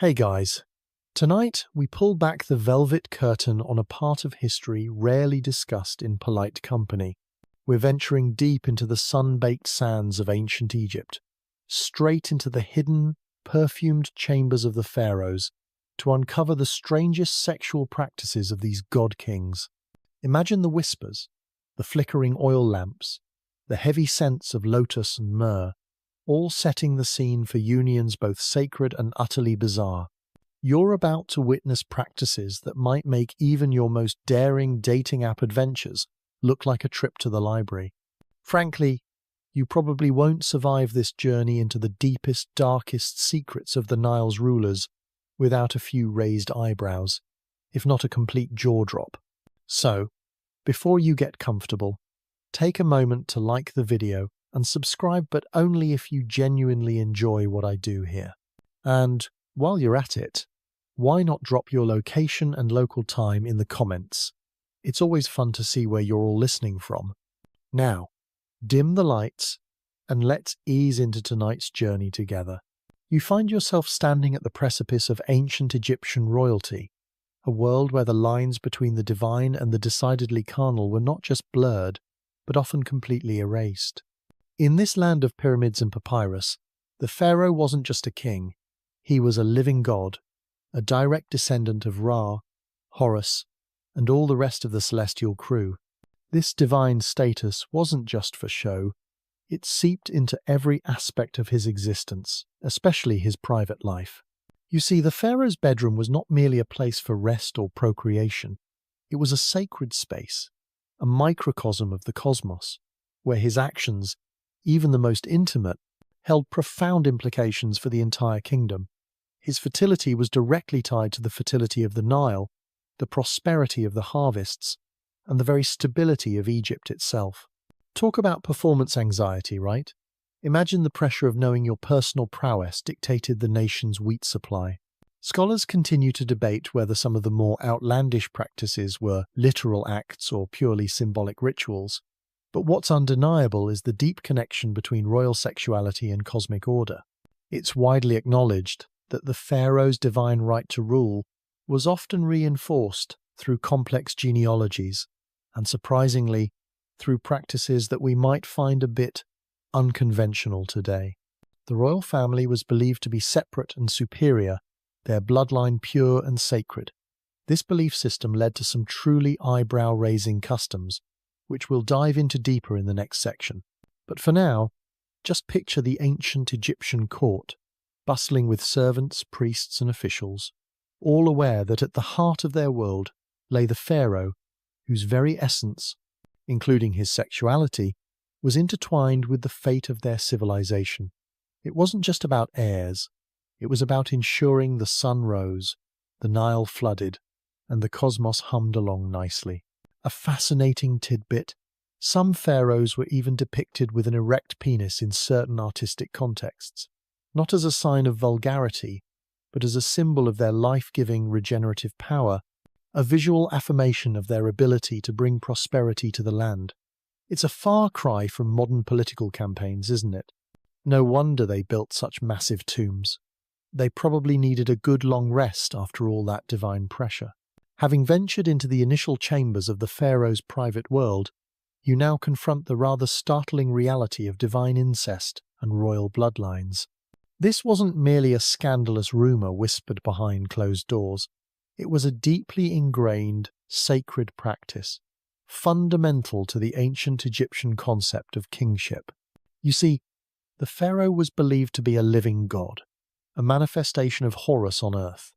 Hey guys, tonight we pull back the velvet curtain on a part of history rarely discussed in polite company. We're venturing deep into the sun-baked sands of ancient Egypt, straight into the hidden, perfumed chambers of the pharaohs, to uncover the strangest sexual practices of these god-kings. Imagine the whispers, the flickering oil lamps, the heavy scents of lotus and myrrh, all setting the scene for unions both sacred and utterly bizarre. You're about to witness practices that might make even your most daring dating app adventures look like a trip to the library. Frankly, you probably won't survive this journey into the deepest, darkest secrets of the Nile's rulers without a few raised eyebrows, if not a complete jaw drop. So, before you get comfortable, take a moment to like the video and subscribe, but only if you genuinely enjoy what I do here. And while you're at it, why not drop your location and local time in the comments? It's always fun to see where you're all listening from. Now, dim the lights and let's ease into tonight's journey together. You find yourself standing at the precipice of ancient Egyptian royalty, a world where the lines between the divine and the decidedly carnal were not just blurred, but often completely erased. In this land of pyramids and papyrus, the pharaoh wasn't just a king, he was a living god, a direct descendant of Ra, Horus, and all the rest of the celestial crew. This divine status wasn't just for show, it seeped into every aspect of his existence, especially his private life. You see, the pharaoh's bedroom was not merely a place for rest or procreation, it was a sacred space, a microcosm of the cosmos, where his actions, even the most intimate, held profound implications for the entire kingdom. His fertility was directly tied to the fertility of the Nile, the prosperity of the harvests, and the very stability of Egypt itself. Talk about performance anxiety, right? Imagine the pressure of knowing your personal prowess dictated the nation's wheat supply. Scholars continue to debate whether some of the more outlandish practices were literal acts or purely symbolic rituals. But what's undeniable is the deep connection between royal sexuality and cosmic order. It's widely acknowledged that the pharaoh's divine right to rule was often reinforced through complex genealogies, and surprisingly, through practices that we might find a bit unconventional today. The royal family was believed to be separate and superior, their bloodline pure and sacred. This belief system led to some truly eyebrow-raising customs, which we'll dive into deeper in the next section. But for now, just picture the ancient Egyptian court, bustling with servants, priests, and officials, all aware that at the heart of their world lay the pharaoh, whose very essence, including his sexuality, was intertwined with the fate of their civilization. It wasn't just about heirs, it was about ensuring the sun rose, the Nile flooded, and the cosmos hummed along nicely. A fascinating tidbit, some pharaohs were even depicted with an erect penis in certain artistic contexts, not as a sign of vulgarity, but as a symbol of their life-giving regenerative power, a visual affirmation of their ability to bring prosperity to the land. It's a far cry from modern political campaigns, isn't it? No wonder they built such massive tombs. They probably needed a good long rest after all that divine pressure. Having ventured into the initial chambers of the pharaoh's private world, you now confront the rather startling reality of divine incest and royal bloodlines. This wasn't merely a scandalous rumor whispered behind closed doors. It was a deeply ingrained, sacred practice, fundamental to the ancient Egyptian concept of kingship. You see, the pharaoh was believed to be a living god, a manifestation of Horus on earth,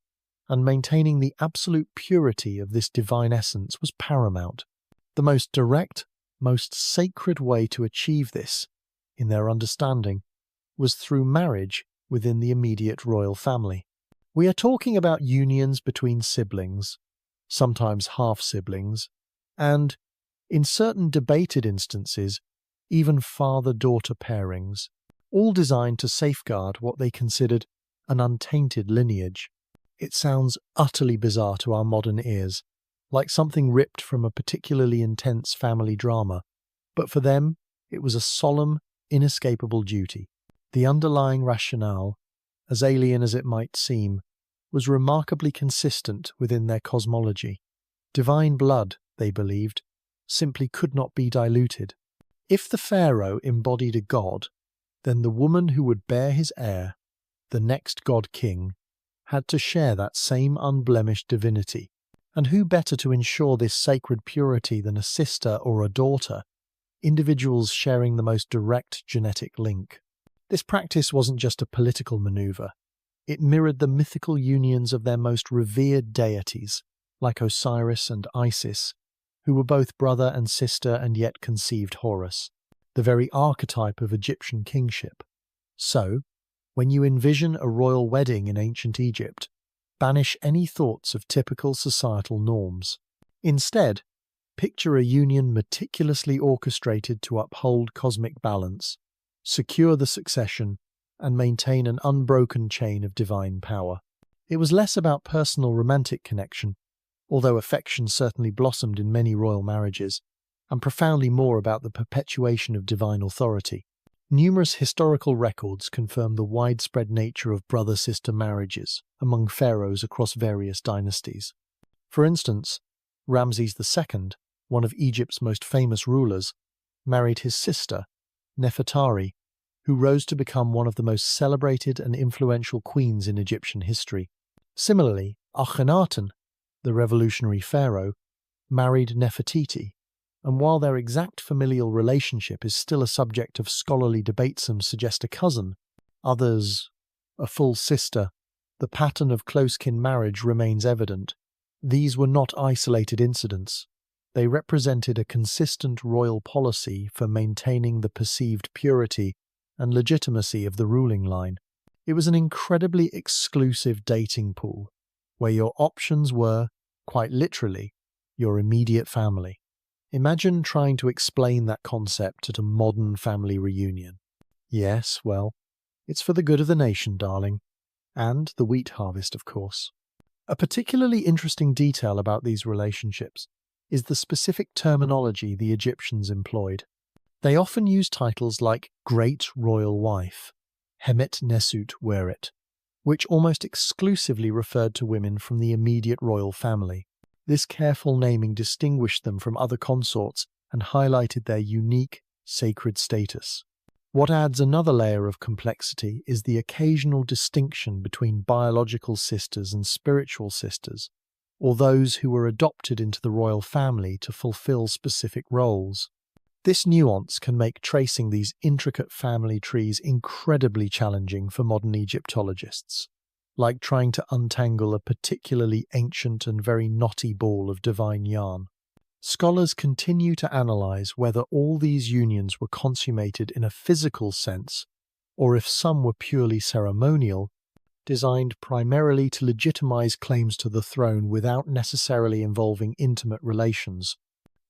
and maintaining the absolute purity of this divine essence was paramount. The most direct, most sacred way to achieve this, in their understanding, was through marriage within the immediate royal family. We are talking about unions between siblings, sometimes half-siblings, and, in certain debated instances, even father-daughter pairings, all designed to safeguard what they considered an untainted lineage. It sounds utterly bizarre to our modern ears, like something ripped from a particularly intense family drama, but for them, it was a solemn, inescapable duty. The underlying rationale, as alien as it might seem, was remarkably consistent within their cosmology. Divine blood, they believed, simply could not be diluted. If the pharaoh embodied a god, then the woman who would bear his heir, the next god-king, had to share that same unblemished divinity. And who better to ensure this sacred purity than a sister or a daughter, individuals sharing the most direct genetic link? This practice wasn't just a political maneuver. It mirrored the mythical unions of their most revered deities, like Osiris and Isis, who were both brother and sister and yet conceived Horus, the very archetype of Egyptian kingship. So, when you envision a royal wedding in ancient Egypt, banish any thoughts of typical societal norms. Instead, picture a union meticulously orchestrated to uphold cosmic balance, secure the succession, and maintain an unbroken chain of divine power. It was less about personal romantic connection, although affection certainly blossomed in many royal marriages, and profoundly more about the perpetuation of divine authority. Numerous historical records confirm the widespread nature of brother-sister marriages among pharaohs across various dynasties. For instance, Ramses II, one of Egypt's most famous rulers, married his sister, Nefertari, who rose to become one of the most celebrated and influential queens in Egyptian history. Similarly, Akhenaten, the revolutionary pharaoh, married Nefertiti, and while their exact familial relationship is still a subject of scholarly debate, some suggest a cousin, others a full sister, the pattern of close-kin marriage remains evident. These were not isolated incidents. They represented a consistent royal policy for maintaining the perceived purity and legitimacy of the ruling line. It was an incredibly exclusive dating pool, where your options were, quite literally, your immediate family. Imagine trying to explain that concept at a modern family reunion. Yes, well, it's for the good of the nation, darling. And the wheat harvest, of course. A particularly interesting detail about these relationships is the specific terminology the Egyptians employed. They often used titles like Great Royal Wife, Hemet Nesut Weret, which almost exclusively referred to women from the immediate royal family. This careful naming distinguished them from other consorts and highlighted their unique, sacred status. What adds another layer of complexity is the occasional distinction between biological sisters and spiritual sisters, or those who were adopted into the royal family to fulfill specific roles. This nuance can make tracing these intricate family trees incredibly challenging for modern Egyptologists, like trying to untangle a particularly ancient and very knotty ball of divine yarn. Scholars continue to analyze whether all these unions were consummated in a physical sense, or if some were purely ceremonial, designed primarily to legitimize claims to the throne without necessarily involving intimate relations.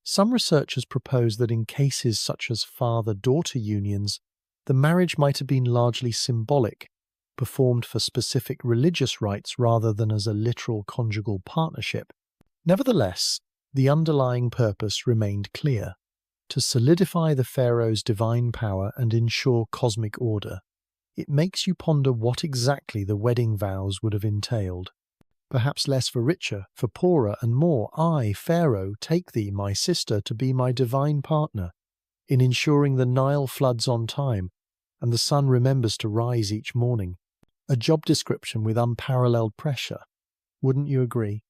Some researchers propose that in cases such as father-daughter unions, the marriage might have been largely symbolic, performed for specific religious rites rather than as a literal conjugal partnership. Nevertheless, the underlying purpose remained clear: to solidify the pharaoh's divine power and ensure cosmic order. It makes you ponder what exactly the wedding vows would have entailed. Perhaps less for richer, for poorer, and more, I, Pharaoh, take thee, my sister, to be my divine partner, in ensuring the Nile floods on time, and the sun remembers to rise each morning. A job description with unparalleled pressure. Wouldn't you agree?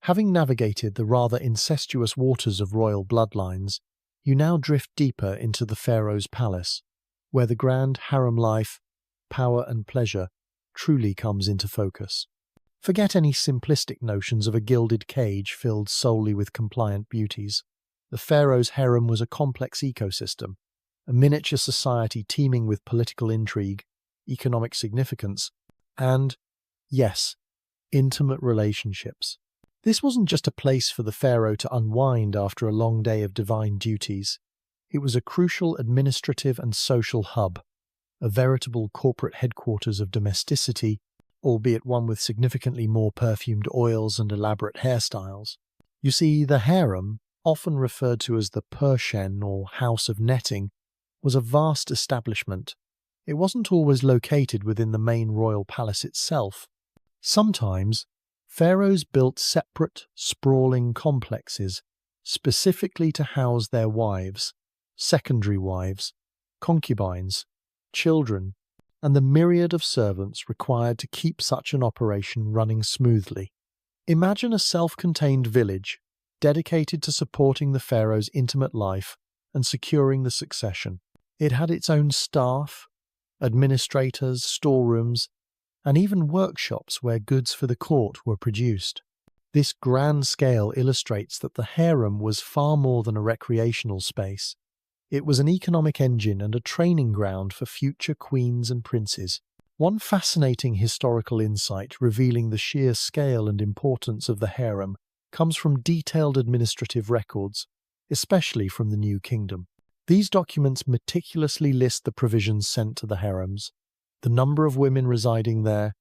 Having navigated the rather incestuous waters of royal bloodlines, you now drift deeper into the pharaoh's palace, where the grand harem life, power and pleasure, truly comes into focus. Forget any simplistic notions of a gilded cage filled solely with compliant beauties. The pharaoh's harem was a complex ecosystem, a miniature society teeming with political intrigue, economic significance, and, yes, intimate relationships. This wasn't just a place for the pharaoh to unwind after a long day of divine duties. It was a crucial administrative and social hub, a veritable corporate headquarters of domesticity, albeit one with significantly more perfumed oils and elaborate hairstyles. You see, the harem, often referred to as the Pershen or House of Netting, was a vast establishment. It wasn't always located within the main royal palace itself. Sometimes, pharaohs built separate, sprawling complexes specifically to house their wives, secondary wives, concubines, children, and the myriad of servants required to keep such an operation running smoothly. Imagine a self-contained village dedicated to supporting the pharaoh's intimate life and securing the succession. It had its own staff, administrators, storerooms, and even workshops where goods for the court were produced. This grand scale illustrates that the harem was far more than a recreational space. It was an economic engine and a training ground for future queens and princes. One fascinating historical insight revealing the sheer scale and importance of the harem comes from detailed administrative records, especially from the New Kingdom. These documents meticulously list the provisions sent to the harems, the number of women residing there,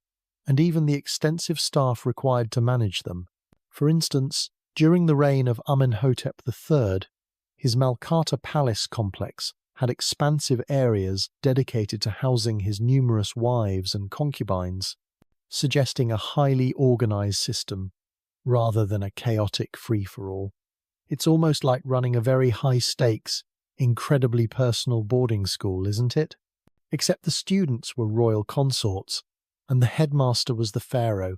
and even the extensive staff required to manage them. For instance, during the reign of Amenhotep III, his Malkata Palace complex had expansive areas dedicated to housing his numerous wives and concubines, suggesting a highly organized system rather than a chaotic free-for-all. It's almost like running a very high-stakes, incredibly personal boarding school, isn't it? Except the students were royal consorts, and the headmaster was the pharaoh,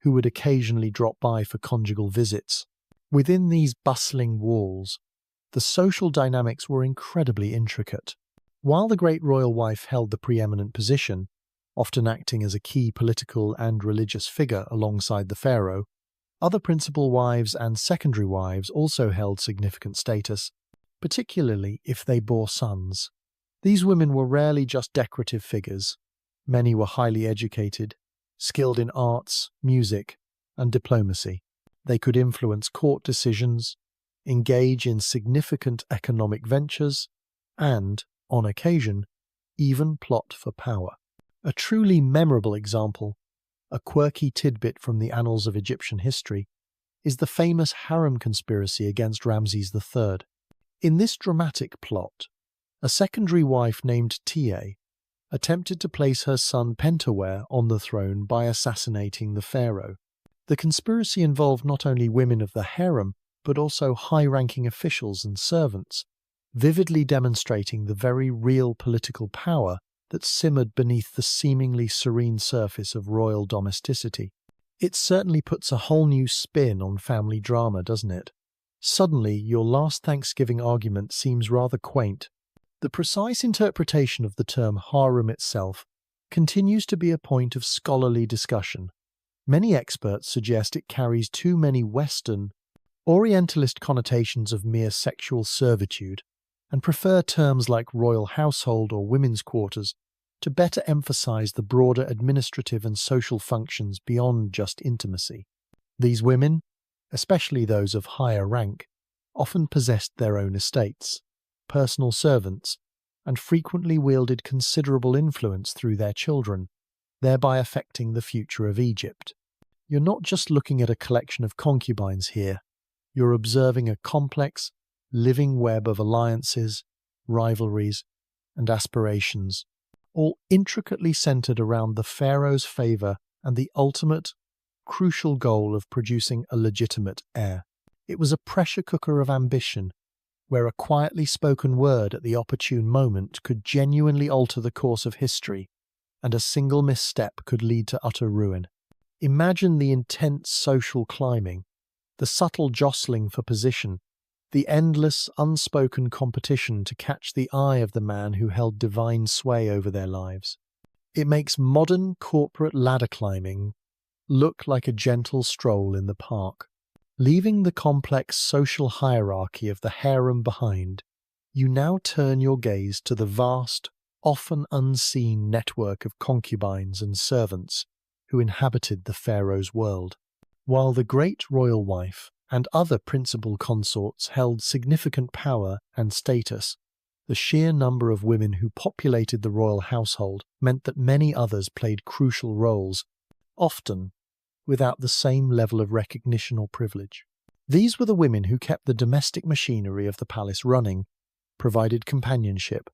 who would occasionally drop by for conjugal visits. Within these bustling walls, the social dynamics were incredibly intricate. While the great royal wife held the preeminent position, often acting as a key political and religious figure alongside the pharaoh, other principal wives and secondary wives also held significant status, particularly if they bore sons. These women were rarely just decorative figures. Many were highly educated, skilled in arts, music, and diplomacy. They could influence court decisions, engage in significant economic ventures, and, on occasion, even plot for power. A truly memorable example, a quirky tidbit from the annals of Egyptian history, is the famous harem conspiracy against Ramses III. In this dramatic plot, a secondary wife named Tia attempted to place her son Pentawere on the throne by assassinating the pharaoh. The conspiracy involved not only women of the harem, but also high-ranking officials and servants, vividly demonstrating the very real political power that simmered beneath the seemingly serene surface of royal domesticity. It certainly puts a whole new spin on family drama, doesn't it? Suddenly, your last Thanksgiving argument seems rather quaint. The precise interpretation of the term harem itself continues to be a point of scholarly discussion. Many experts suggest it carries too many Western, Orientalist connotations of mere sexual servitude, and prefer terms like royal household or women's quarters to better emphasize the broader administrative and social functions beyond just intimacy. These women, especially those of higher rank, often possessed their own estates, personal servants, and frequently wielded considerable influence through their children, thereby affecting the future of Egypt. You're not just looking at a collection of concubines here, you're observing a complex, living web of alliances, rivalries, and aspirations, all intricately centered around the pharaoh's favor and the ultimate, crucial goal of producing a legitimate heir. It was a pressure cooker of ambition, where a quietly spoken word at the opportune moment could genuinely alter the course of history, and a single misstep could lead to utter ruin. Imagine the intense social climbing, the subtle jostling for position, the endless, unspoken competition to catch the eye of the man who held divine sway over their lives. It makes modern corporate ladder climbing look like a gentle stroll in the park. Leaving the complex social hierarchy of the harem behind, you now turn your gaze to the vast, often unseen network of concubines and servants who inhabited the pharaoh's world. While the great royal wife and other principal consorts held significant power and status, the sheer number of women who populated the royal household meant that many others played crucial roles, often without the same level of recognition or privilege. These were the women who kept the domestic machinery of the palace running, provided companionship,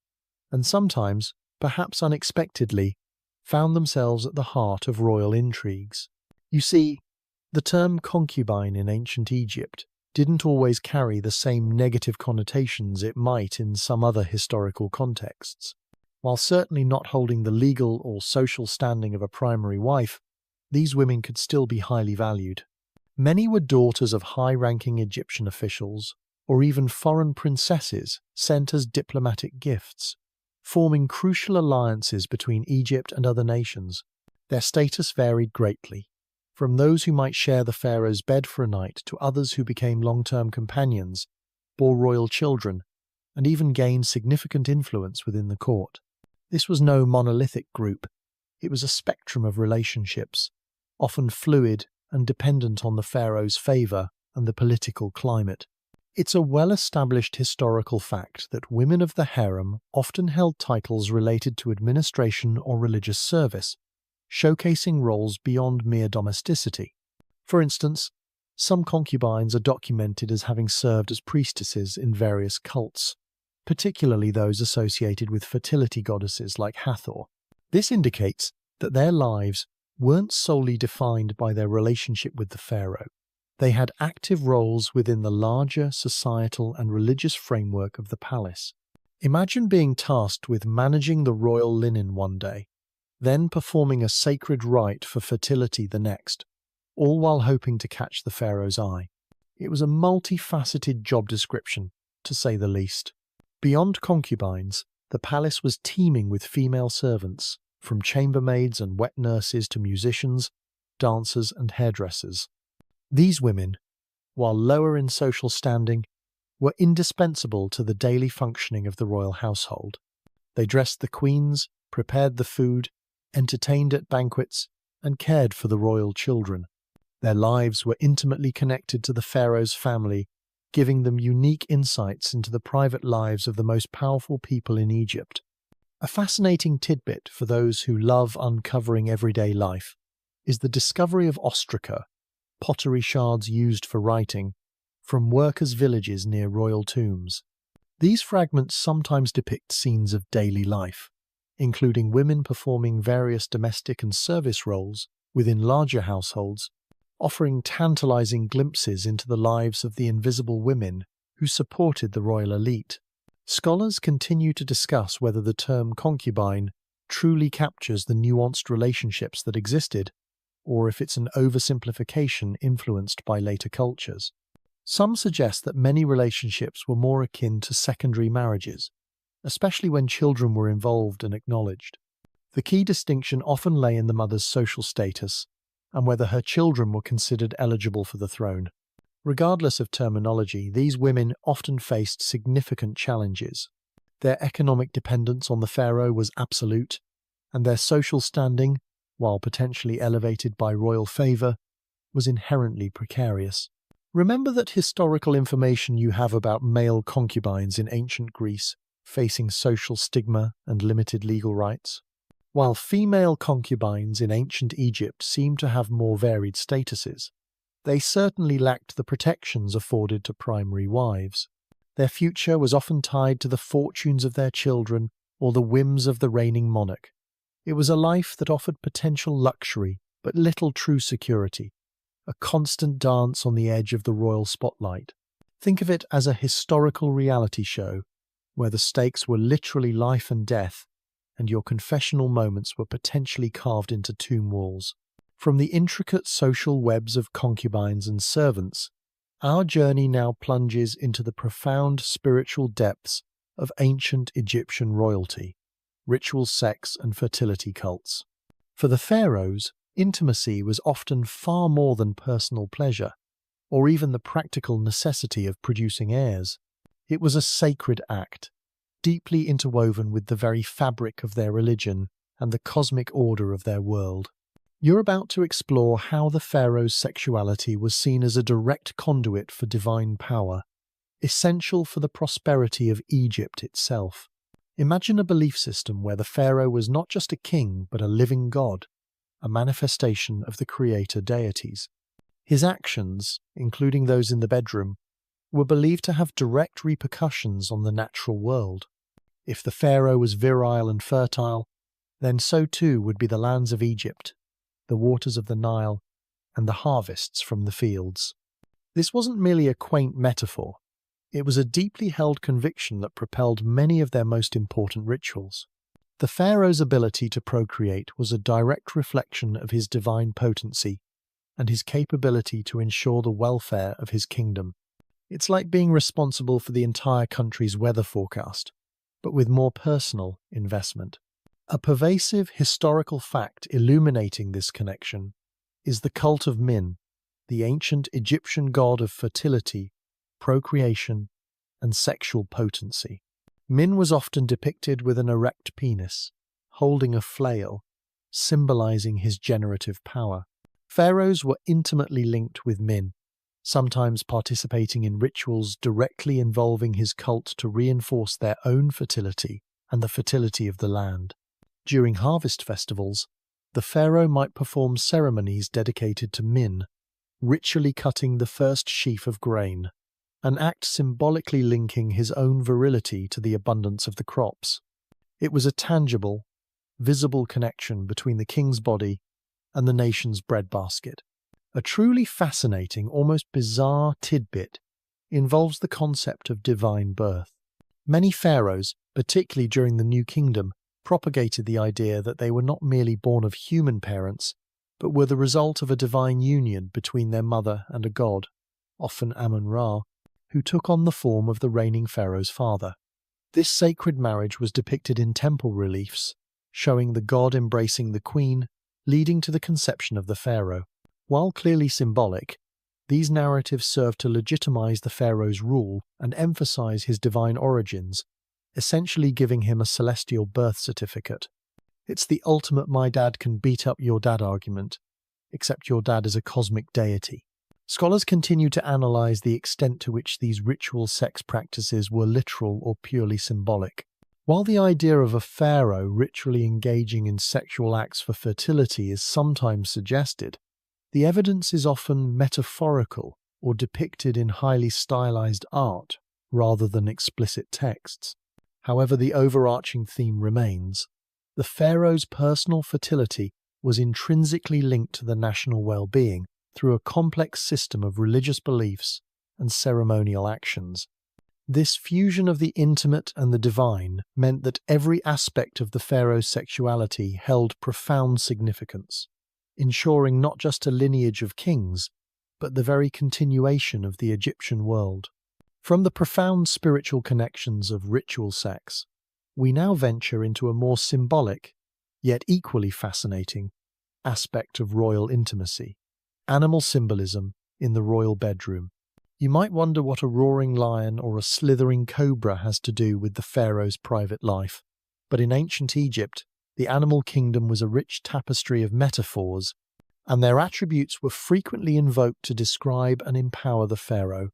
and sometimes, perhaps unexpectedly, found themselves at the heart of royal intrigues. You see, the term concubine in ancient Egypt didn't always carry the same negative connotations it might in some other historical contexts. While certainly not holding the legal or social standing of a primary wife, these women could still be highly valued. Many were daughters of high-ranking Egyptian officials, or even foreign princesses sent as diplomatic gifts, forming crucial alliances between Egypt and other nations. Their status varied greatly, from those who might share the pharaoh's bed for a night to others who became long-term companions, bore royal children, and even gained significant influence within the court. This was no monolithic group. It was a spectrum of relationships, often fluid and dependent on the pharaoh's favour and the political climate. It's a well-established historical fact that women of the harem often held titles related to administration or religious service, showcasing roles beyond mere domesticity. For instance, some concubines are documented as having served as priestesses in various cults, particularly those associated with fertility goddesses like Hathor. This indicates that their lives weren't solely defined by their relationship with the pharaoh. They had active roles within the larger societal and religious framework of the palace. Imagine being tasked with managing the royal linen one day, then performing a sacred rite for fertility the next, all while hoping to catch the pharaoh's eye. It was a multifaceted job description, to say the least. Beyond concubines, the palace was teeming with female servants, from chambermaids and wet nurses to musicians, dancers and hairdressers. These women, while lower in social standing, were indispensable to the daily functioning of the royal household. They dressed the queens, prepared the food, entertained at banquets, and cared for the royal children. Their lives were intimately connected to the pharaoh's family, giving them unique insights into the private lives of the most powerful people in Egypt. A fascinating tidbit for those who love uncovering everyday life is the discovery of ostraca, pottery shards used for writing, from workers' villages near royal tombs. These fragments sometimes depict scenes of daily life, including women performing various domestic and service roles within larger households, offering tantalizing glimpses into the lives of the invisible women who supported the royal elite. Scholars continue to discuss whether the term concubine truly captures the nuanced relationships that existed, or if it's an oversimplification influenced by later cultures. Some suggest that many relationships were more akin to secondary marriages, especially when children were involved and acknowledged. The key distinction often lay in the mother's social status and whether her children were considered eligible for the throne. Regardless of terminology, these women often faced significant challenges. Their economic dependence on the pharaoh was absolute, and their social standing, while potentially elevated by royal favour, was inherently precarious. Remember that historical information you have about male concubines in ancient Greece facing social stigma and limited legal rights? While female concubines in ancient Egypt seem to have more varied statuses, they certainly lacked the protections afforded to primary wives. Their future was often tied to the fortunes of their children or the whims of the reigning monarch. It was a life that offered potential luxury but little true security, a constant dance on the edge of the royal spotlight. Think of it as a historical reality show, where the stakes were literally life and death, and your confessional moments were potentially carved into tomb walls. From the intricate social webs of concubines and servants, our journey now plunges into the profound spiritual depths of ancient Egyptian royalty, ritual sex and fertility cults. For the pharaohs, intimacy was often far more than personal pleasure, or even the practical necessity of producing heirs. It was a sacred act, deeply interwoven with the very fabric of their religion and the cosmic order of their world. You're about to explore how the pharaoh's sexuality was seen as a direct conduit for divine power, essential for the prosperity of Egypt itself. Imagine a belief system where the pharaoh was not just a king but a living god, a manifestation of the creator deities. His actions, including those in the bedroom, were believed to have direct repercussions on the natural world. If the pharaoh was virile and fertile, then so too would be the lands of Egypt, the waters of the Nile, and the harvests from the fields. This wasn't merely a quaint metaphor. It was a deeply held conviction that propelled many of their most important rituals. The pharaoh's ability to procreate was a direct reflection of his divine potency and his capability to ensure the welfare of his kingdom. It's like being responsible for the entire country's weather forecast, but with more personal investment. A pervasive historical fact illuminating this connection is the cult of Min, the ancient Egyptian god of fertility, procreation, and sexual potency. Min was often depicted with an erect penis, holding a flail, symbolizing his generative power. Pharaohs were intimately linked with Min, sometimes participating in rituals directly involving his cult to reinforce their own fertility and the fertility of the land. During harvest festivals, the pharaoh might perform ceremonies dedicated to Min, ritually cutting the first sheaf of grain, an act symbolically linking his own virility to the abundance of the crops. It was a tangible, visible connection between the king's body and the nation's breadbasket. A truly fascinating, almost bizarre tidbit involves the concept of divine birth. Many pharaohs, particularly during the New Kingdom, propagated the idea that they were not merely born of human parents, but were the result of a divine union between their mother and a god, often Amun-Ra, who took on the form of the reigning pharaoh's father. This sacred marriage was depicted in temple reliefs, showing the god embracing the queen, leading to the conception of the pharaoh. While clearly symbolic, these narratives serve to legitimize the pharaoh's rule and emphasize his divine origins, essentially giving him a celestial birth certificate. It's the ultimate "my dad can beat up your dad" argument, except your dad is a cosmic deity. Scholars continue to analyze the extent to which these ritual sex practices were literal or purely symbolic. While the idea of a pharaoh ritually engaging in sexual acts for fertility is sometimes suggested, the evidence is often metaphorical or depicted in highly stylized art rather than explicit texts. However, the overarching theme remains. The pharaoh's personal fertility was intrinsically linked to the national well-being through a complex system of religious beliefs and ceremonial actions. This fusion of the intimate and the divine meant that every aspect of the pharaoh's sexuality held profound significance, ensuring not just a lineage of kings, but the very continuation of the Egyptian world. From the profound spiritual connections of ritual sex, we now venture into a more symbolic, yet equally fascinating, aspect of royal intimacy: animal symbolism in the royal bedroom. You might wonder what a roaring lion or a slithering cobra has to do with the pharaoh's private life, but in ancient Egypt, the animal kingdom was a rich tapestry of metaphors, and their attributes were frequently invoked to describe and empower the pharaoh,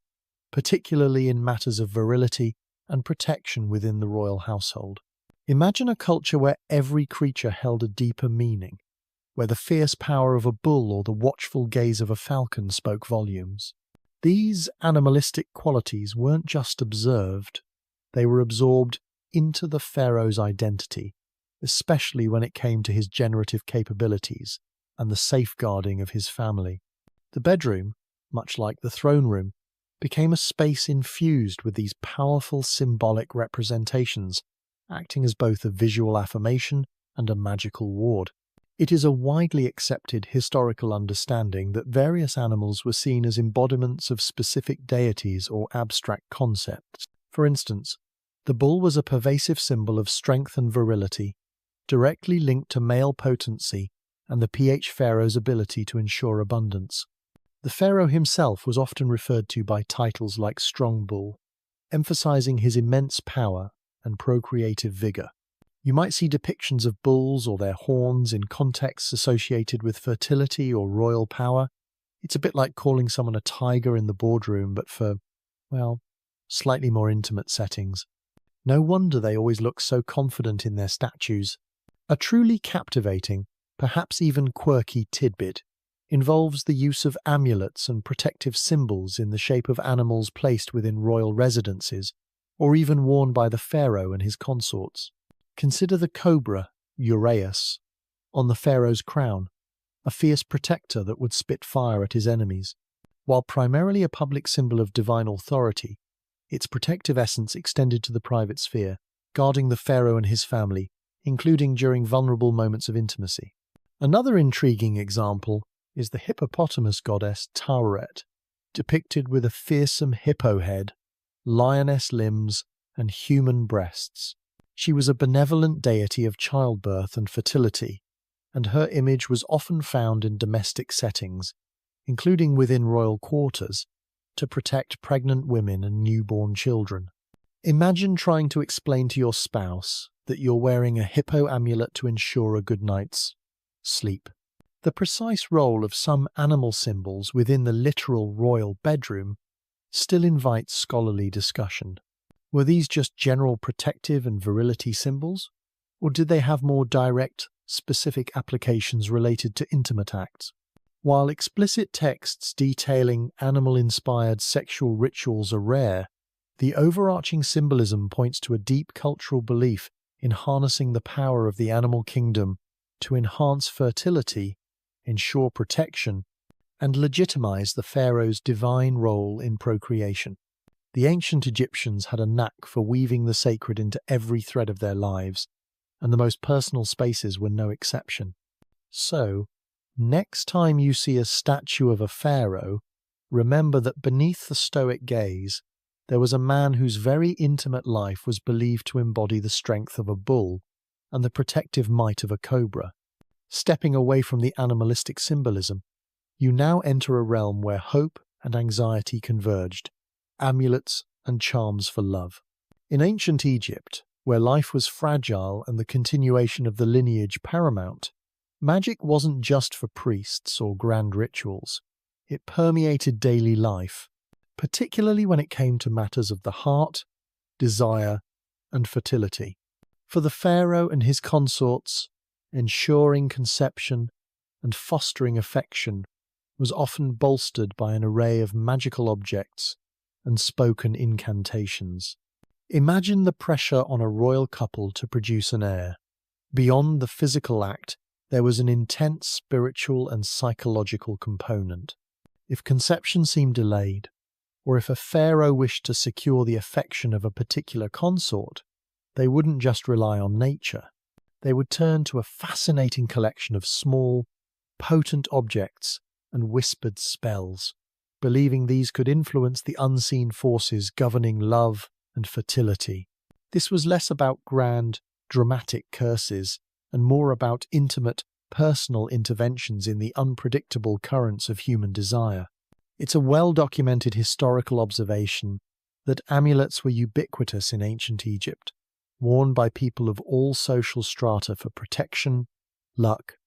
particularly in matters of virility and protection within the royal household. Imagine a culture where every creature held a deeper meaning, where the fierce power of a bull or the watchful gaze of a falcon spoke volumes. These animalistic qualities weren't just observed, they were absorbed into the pharaoh's identity, especially when it came to his generative capabilities and the safeguarding of his family. The bedroom, much like the throne room, became a space infused with these powerful symbolic representations, acting as both a visual affirmation and a magical ward. It is a widely accepted historical understanding that various animals were seen as embodiments of specific deities or abstract concepts. For instance, the bull was a pervasive symbol of strength and virility, directly linked to male potency and the pharaoh's ability to ensure abundance. The pharaoh himself was often referred to by titles like Strong Bull, emphasizing his immense power and procreative vigor. You might see depictions of bulls or their horns in contexts associated with fertility or royal power. It's a bit like calling someone a tiger in the boardroom, but for, well, slightly more intimate settings. No wonder they always look so confident in their statues. A truly captivating, perhaps even quirky tidbit involves the use of amulets and protective symbols in the shape of animals placed within royal residences, or even worn by the pharaoh and his consorts. Consider the cobra, Uraeus, on the pharaoh's crown, a fierce protector that would spit fire at his enemies. While primarily a public symbol of divine authority, its protective essence extended to the private sphere, guarding the pharaoh and his family, including during vulnerable moments of intimacy. Another intriguing example is the hippopotamus goddess Taweret, depicted with a fearsome hippo head, lioness limbs, and human breasts. She was a benevolent deity of childbirth and fertility, and her image was often found in domestic settings, including within royal quarters, to protect pregnant women and newborn children. Imagine trying to explain to your spouse that you're wearing a hippo amulet to ensure a good night's sleep. The precise role of some animal symbols within the literal royal bedroom still invites scholarly discussion. Were these just general protective and virility symbols, or did they have more direct, specific applications related to intimate acts? While explicit texts detailing animal-inspired sexual rituals are rare, the overarching symbolism points to a deep cultural belief in harnessing the power of the animal kingdom to enhance fertility, ensure protection, and legitimize the pharaoh's divine role in procreation. The ancient Egyptians had a knack for weaving the sacred into every thread of their lives, and the most personal spaces were no exception. So, next time you see a statue of a pharaoh, remember that beneath the stoic gaze, there was a man whose very intimate life was believed to embody the strength of a bull and the protective might of a cobra. Stepping away from the animalistic symbolism, you now enter a realm where hope and anxiety converged, amulets and charms for love. In ancient Egypt, where life was fragile and the continuation of the lineage paramount, magic wasn't just for priests or grand rituals. It permeated daily life, particularly when it came to matters of the heart, desire, and fertility. For the pharaoh and his consorts, ensuring conception and fostering affection was often bolstered by an array of magical objects and spoken incantations. Imagine the pressure on a royal couple to produce an heir. Beyond the physical act, there was an intense spiritual and psychological component. If conception seemed delayed, or if a pharaoh wished to secure the affection of a particular consort, they wouldn't just rely on nature. They would turn to a fascinating collection of small, potent objects and whispered spells, believing these could influence the unseen forces governing love and fertility. This was less about grand, dramatic curses and more about intimate, personal interventions in the unpredictable currents of human desire. It's a well-documented historical observation that amulets were ubiquitous in ancient Egypt, worn by people of all social strata for protection, luck,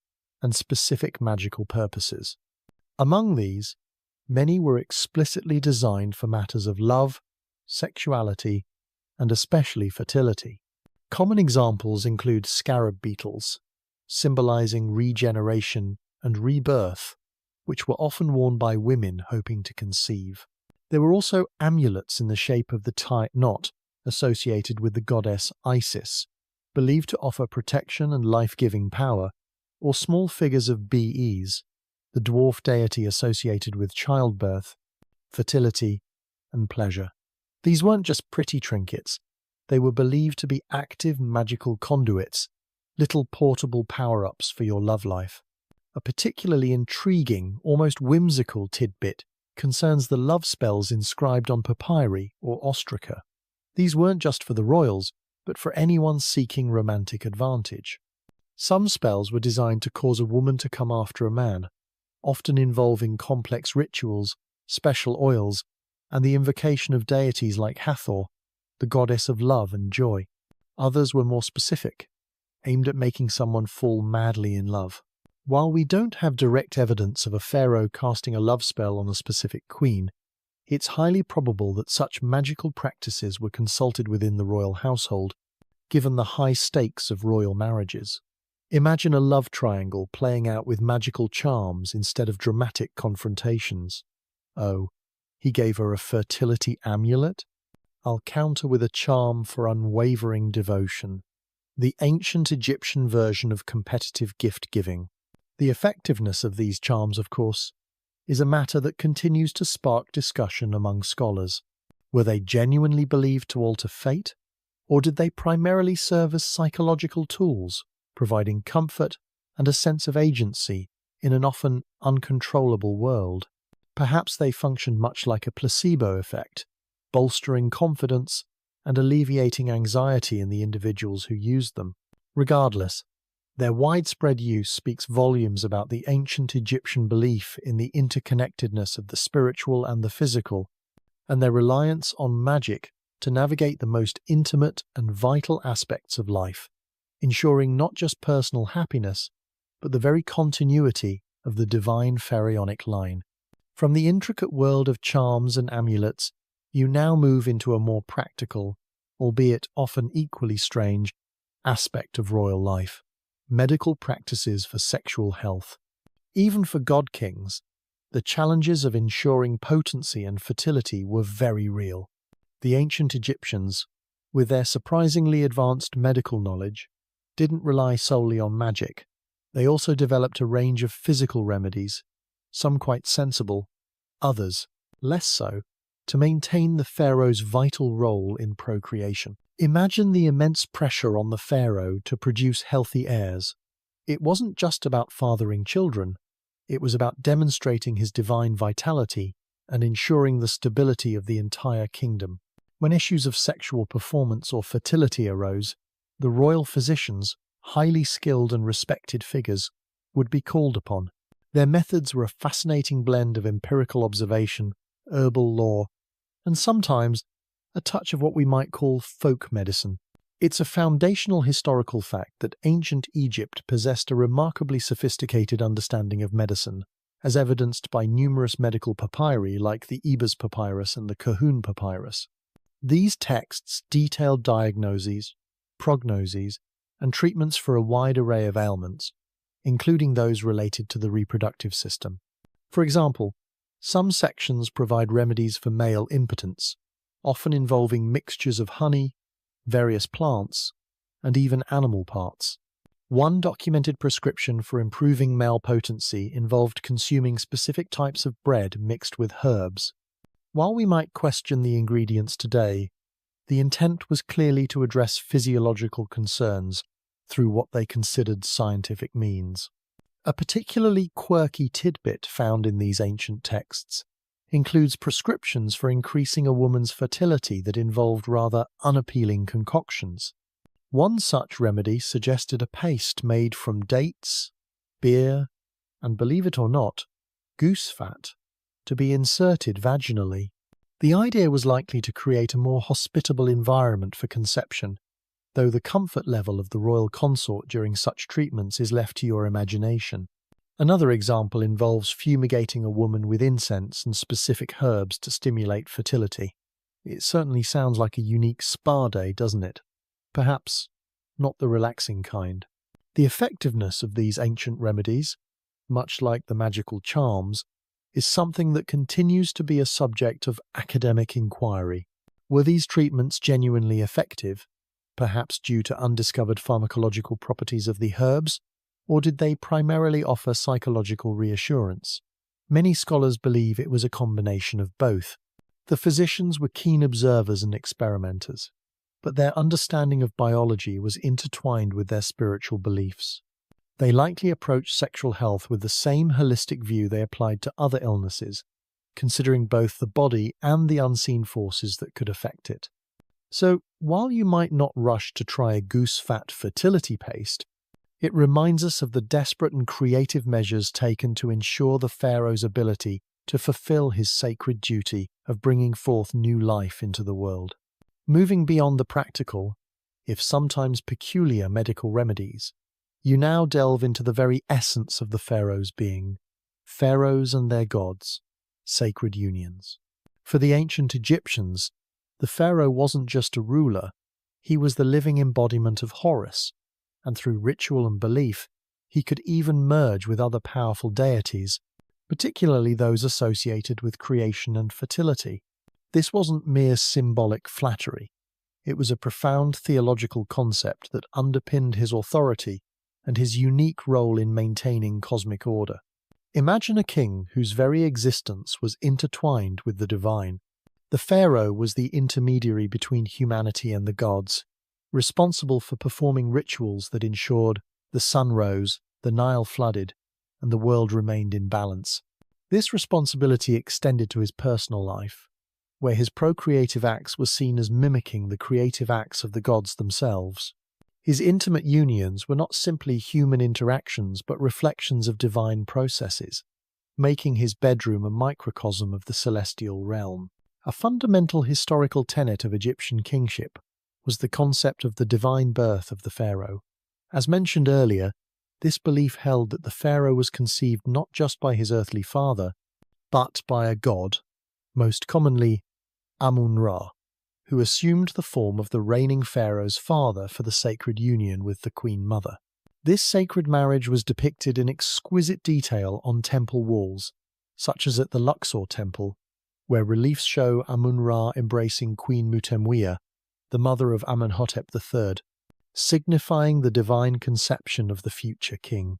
and specific magical purposes. Among these, many were explicitly designed for matters of love, sexuality, and especially fertility. Common examples include scarab beetles, symbolizing regeneration and rebirth, which were often worn by women hoping to conceive. There were also amulets in the shape of the tight knot associated with the goddess Isis, believed to offer protection and life-giving power, or small figures of Bes, the dwarf deity associated with childbirth, fertility, and pleasure. These weren't just pretty trinkets, they were believed to be active magical conduits, little portable power-ups for your love life. A particularly intriguing, almost whimsical tidbit concerns the love spells inscribed on papyri or ostraca. These weren't just for the royals, but for anyone seeking romantic advantage. Some spells were designed to cause a woman to come after a man, often involving complex rituals, special oils, and the invocation of deities like Hathor, the goddess of love and joy. Others were more specific, aimed at making someone fall madly in love. While we don't have direct evidence of a pharaoh casting a love spell on a specific queen, it's highly probable that such magical practices were consulted within the royal household, given the high stakes of royal marriages. Imagine a love triangle playing out with magical charms instead of dramatic confrontations. Oh, he gave her a fertility amulet? I'll counter with a charm for unwavering devotion. The ancient Egyptian version of competitive gift-giving. The effectiveness of these charms, of course, is a matter that continues to spark discussion among scholars. Were they genuinely believed to alter fate, or did they primarily serve as psychological tools, providing comfort and a sense of agency in an often uncontrollable world? Perhaps they functioned much like a placebo effect, bolstering confidence and alleviating anxiety in the individuals who used them. Regardless, their widespread use speaks volumes about the ancient Egyptian belief in the interconnectedness of the spiritual and the physical, and their reliance on magic to navigate the most intimate and vital aspects of life, ensuring not just personal happiness, but the very continuity of the divine pharaonic line. From the intricate world of charms and amulets, you now move into a more practical, albeit often equally strange, aspect of royal life: medical practices for sexual health. Even for god-kings, the challenges of ensuring potency and fertility were very real. The ancient Egyptians, with their surprisingly advanced medical knowledge, didn't rely solely on magic. They also developed a range of physical remedies, some quite sensible, others less so, to maintain the pharaoh's vital role in procreation. Imagine the immense pressure on the pharaoh to produce healthy heirs. It wasn't just about fathering children, it was about demonstrating his divine vitality and ensuring the stability of the entire kingdom. When issues of sexual performance or fertility arose, the royal physicians, highly skilled and respected figures, would be called upon. Their methods were a fascinating blend of empirical observation, herbal lore, and sometimes a touch of what we might call folk medicine. It's a foundational historical fact that ancient Egypt possessed a remarkably sophisticated understanding of medicine, as evidenced by numerous medical papyri like the Ebers papyrus and the Kahun papyrus. These texts detailed diagnoses, prognoses, and treatments for a wide array of ailments, including those related to the reproductive system. For example, some sections provide remedies for male impotence, often involving mixtures of honey, various plants, and even animal parts. One documented prescription for improving male potency involved consuming specific types of bread mixed with herbs. While we might question the ingredients today, the intent was clearly to address physiological concerns through what they considered scientific means. A particularly quirky tidbit found in these ancient texts includes prescriptions for increasing a woman's fertility that involved rather unappealing concoctions. One such remedy suggested a paste made from dates, beer, and, believe it or not, goose fat, to be inserted vaginally. The idea was likely to create a more hospitable environment for conception, though the comfort level of the royal consort during such treatments is left to your imagination. Another example involves fumigating a woman with incense and specific herbs to stimulate fertility. It certainly sounds like a unique spa day, doesn't it? Perhaps not the relaxing kind. The effectiveness of these ancient remedies, much like the magical charms, is something that continues to be a subject of academic inquiry. Were these treatments genuinely effective, perhaps due to undiscovered pharmacological properties of the herbs, or did they primarily offer psychological reassurance? Many scholars believe it was a combination of both. The physicians were keen observers and experimenters, but their understanding of biology was intertwined with their spiritual beliefs. They likely approached sexual health with the same holistic view they applied to other illnesses, considering both the body and the unseen forces that could affect it. So, while you might not rush to try a goose fat fertility paste, it reminds us of the desperate and creative measures taken to ensure the pharaoh's ability to fulfill his sacred duty of bringing forth new life into the world. Moving beyond the practical, if sometimes peculiar medical remedies, you now delve into the very essence of the pharaoh's being: pharaohs and their gods, sacred unions. For the ancient Egyptians, the pharaoh wasn't just a ruler, he was the living embodiment of Horus, and through ritual and belief, he could even merge with other powerful deities, particularly those associated with creation and fertility. This wasn't mere symbolic flattery. It was a profound theological concept that underpinned his authority and his unique role in maintaining cosmic order. Imagine a king whose very existence was intertwined with the divine. The pharaoh was the intermediary between humanity and the gods, responsible for performing rituals that ensured the sun rose, the Nile flooded, and the world remained in balance. This responsibility extended to his personal life, where his procreative acts were seen as mimicking the creative acts of the gods themselves. His intimate unions were not simply human interactions but reflections of divine processes, making his bedroom a microcosm of the celestial realm. A fundamental historical tenet of Egyptian kingship was the concept of the divine birth of the pharaoh. As mentioned earlier, this belief held that the pharaoh was conceived not just by his earthly father, but by a god, most commonly Amun-Ra, who assumed the form of the reigning pharaoh's father for the sacred union with the queen mother. This sacred marriage was depicted in exquisite detail on temple walls, such as at the Luxor temple, where reliefs show Amun-Ra embracing Queen Mutemwiya, the mother of Amenhotep III, signifying the divine conception of the future king.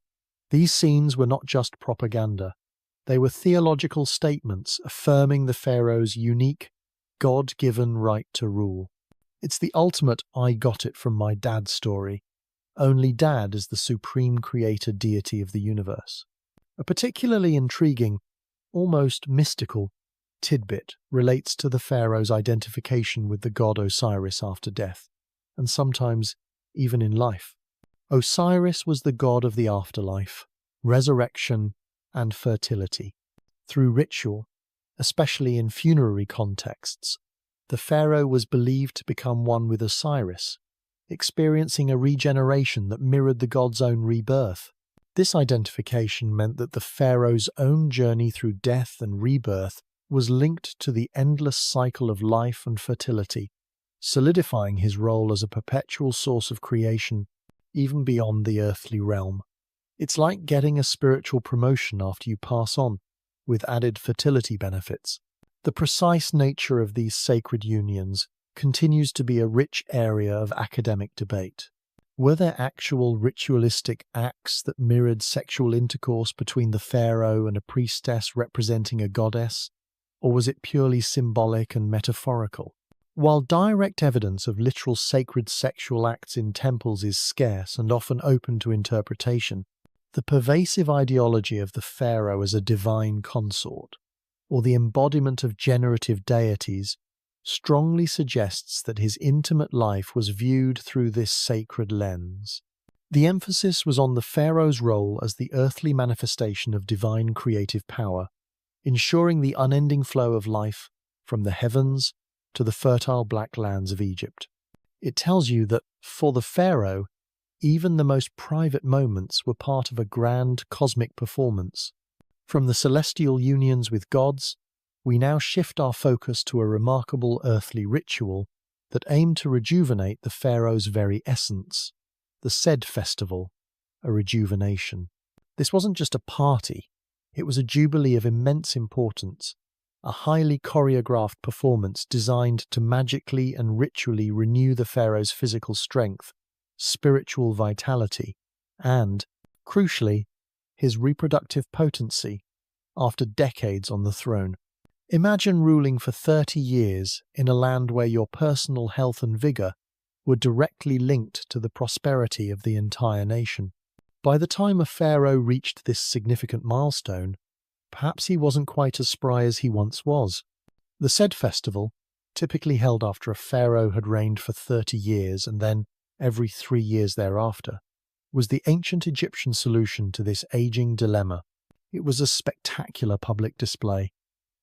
These scenes were not just propaganda. They were theological statements affirming the pharaoh's unique, God-given right to rule. It's the ultimate "I got it from my dad" story, only Dad is the supreme creator deity of the universe. A particularly intriguing, almost mystical, tidbit relates to the pharaoh's identification with the god Osiris after death, and sometimes even in life. Osiris was the god of the afterlife, resurrection, and fertility. Through ritual, especially in funerary contexts, the pharaoh was believed to become one with Osiris, experiencing a regeneration that mirrored the god's own rebirth. This identification meant that the pharaoh's own journey through death and rebirth was linked to the endless cycle of life and fertility, solidifying his role as a perpetual source of creation, even beyond the earthly realm. It's like getting a spiritual promotion after you pass on, with added fertility benefits. The precise nature of these sacred unions continues to be a rich area of academic debate. Were there actual ritualistic acts that mirrored sexual intercourse between the pharaoh and a priestess representing a goddess, or was it purely symbolic and metaphorical? While direct evidence of literal sacred sexual acts in temples is scarce and often open to interpretation, the pervasive ideology of the pharaoh as a divine consort, or the embodiment of generative deities, strongly suggests that his intimate life was viewed through this sacred lens. The emphasis was on the pharaoh's role as the earthly manifestation of divine creative power, ensuring the unending flow of life from the heavens to the fertile black lands of Egypt. It tells you that, for the pharaoh, even the most private moments were part of a grand cosmic performance. From the celestial unions with gods, we now shift our focus to a remarkable earthly ritual that aimed to rejuvenate the pharaoh's very essence, the Sed festival, a rejuvenation. This wasn't just a party, it was a jubilee of immense importance, a highly choreographed performance designed to magically and ritually renew the pharaoh's physical strength, spiritual vitality, and, crucially, his reproductive potency after decades on the throne. Imagine ruling for 30 years in a land where your personal health and vigor were directly linked to the prosperity of the entire nation. By the time a pharaoh reached this significant milestone, perhaps he wasn't quite as spry as he once was. The Sed festival, typically held after a pharaoh had reigned for 30 years and then every 3 years thereafter, was the ancient Egyptian solution to this aging dilemma. It was a spectacular public display,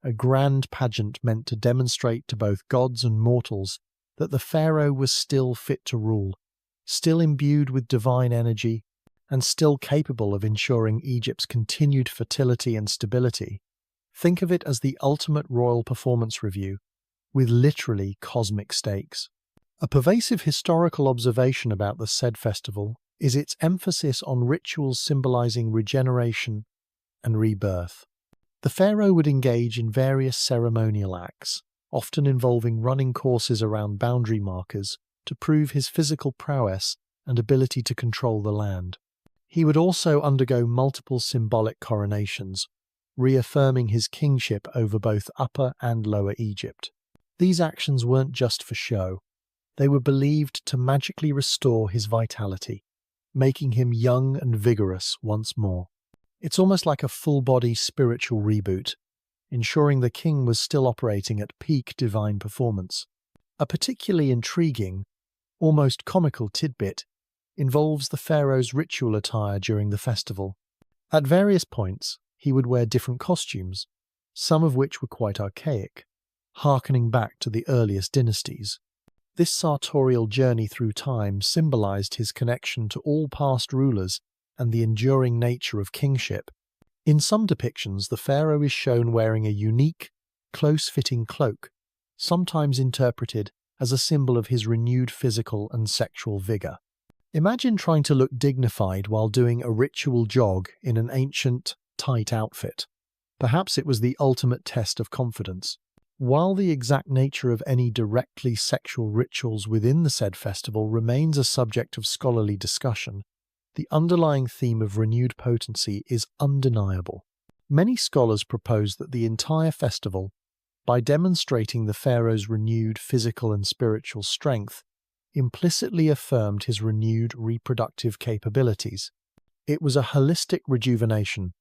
a grand pageant meant to demonstrate to both gods and mortals that the pharaoh was still fit to rule, still imbued with divine energy, and still capable of ensuring Egypt's continued fertility and stability. Think of it as the ultimate royal performance review, with literally cosmic stakes. A pervasive historical observation about the Sed festival is its emphasis on rituals symbolizing regeneration and rebirth. The pharaoh would engage in various ceremonial acts, often involving running courses around boundary markers to prove his physical prowess and ability to control the land. He would also undergo multiple symbolic coronations, reaffirming his kingship over both Upper and Lower Egypt. These actions weren't just for show. They were believed to magically restore his vitality, making him young and vigorous once more. It's almost like a full-body spiritual reboot, ensuring the king was still operating at peak divine performance. A particularly intriguing, almost comical tidbit involves the pharaoh's ritual attire during the festival. At various points, he would wear different costumes, some of which were quite archaic, harkening back to the earliest dynasties. This sartorial journey through time symbolized his connection to all past rulers and the enduring nature of kingship. In some depictions, the pharaoh is shown wearing a unique, close-fitting cloak, sometimes interpreted as a symbol of his renewed physical and sexual vigor. Imagine trying to look dignified while doing a ritual jog in an ancient, tight outfit. Perhaps it was the ultimate test of confidence. While the exact nature of any directly sexual rituals within the said festival remains a subject of scholarly discussion, the underlying theme of renewed potency is undeniable. Many scholars propose that the entire festival, by demonstrating the pharaoh's renewed physical and spiritual strength, implicitly affirmed his renewed reproductive capabilities. It was a holistic rejuvenation,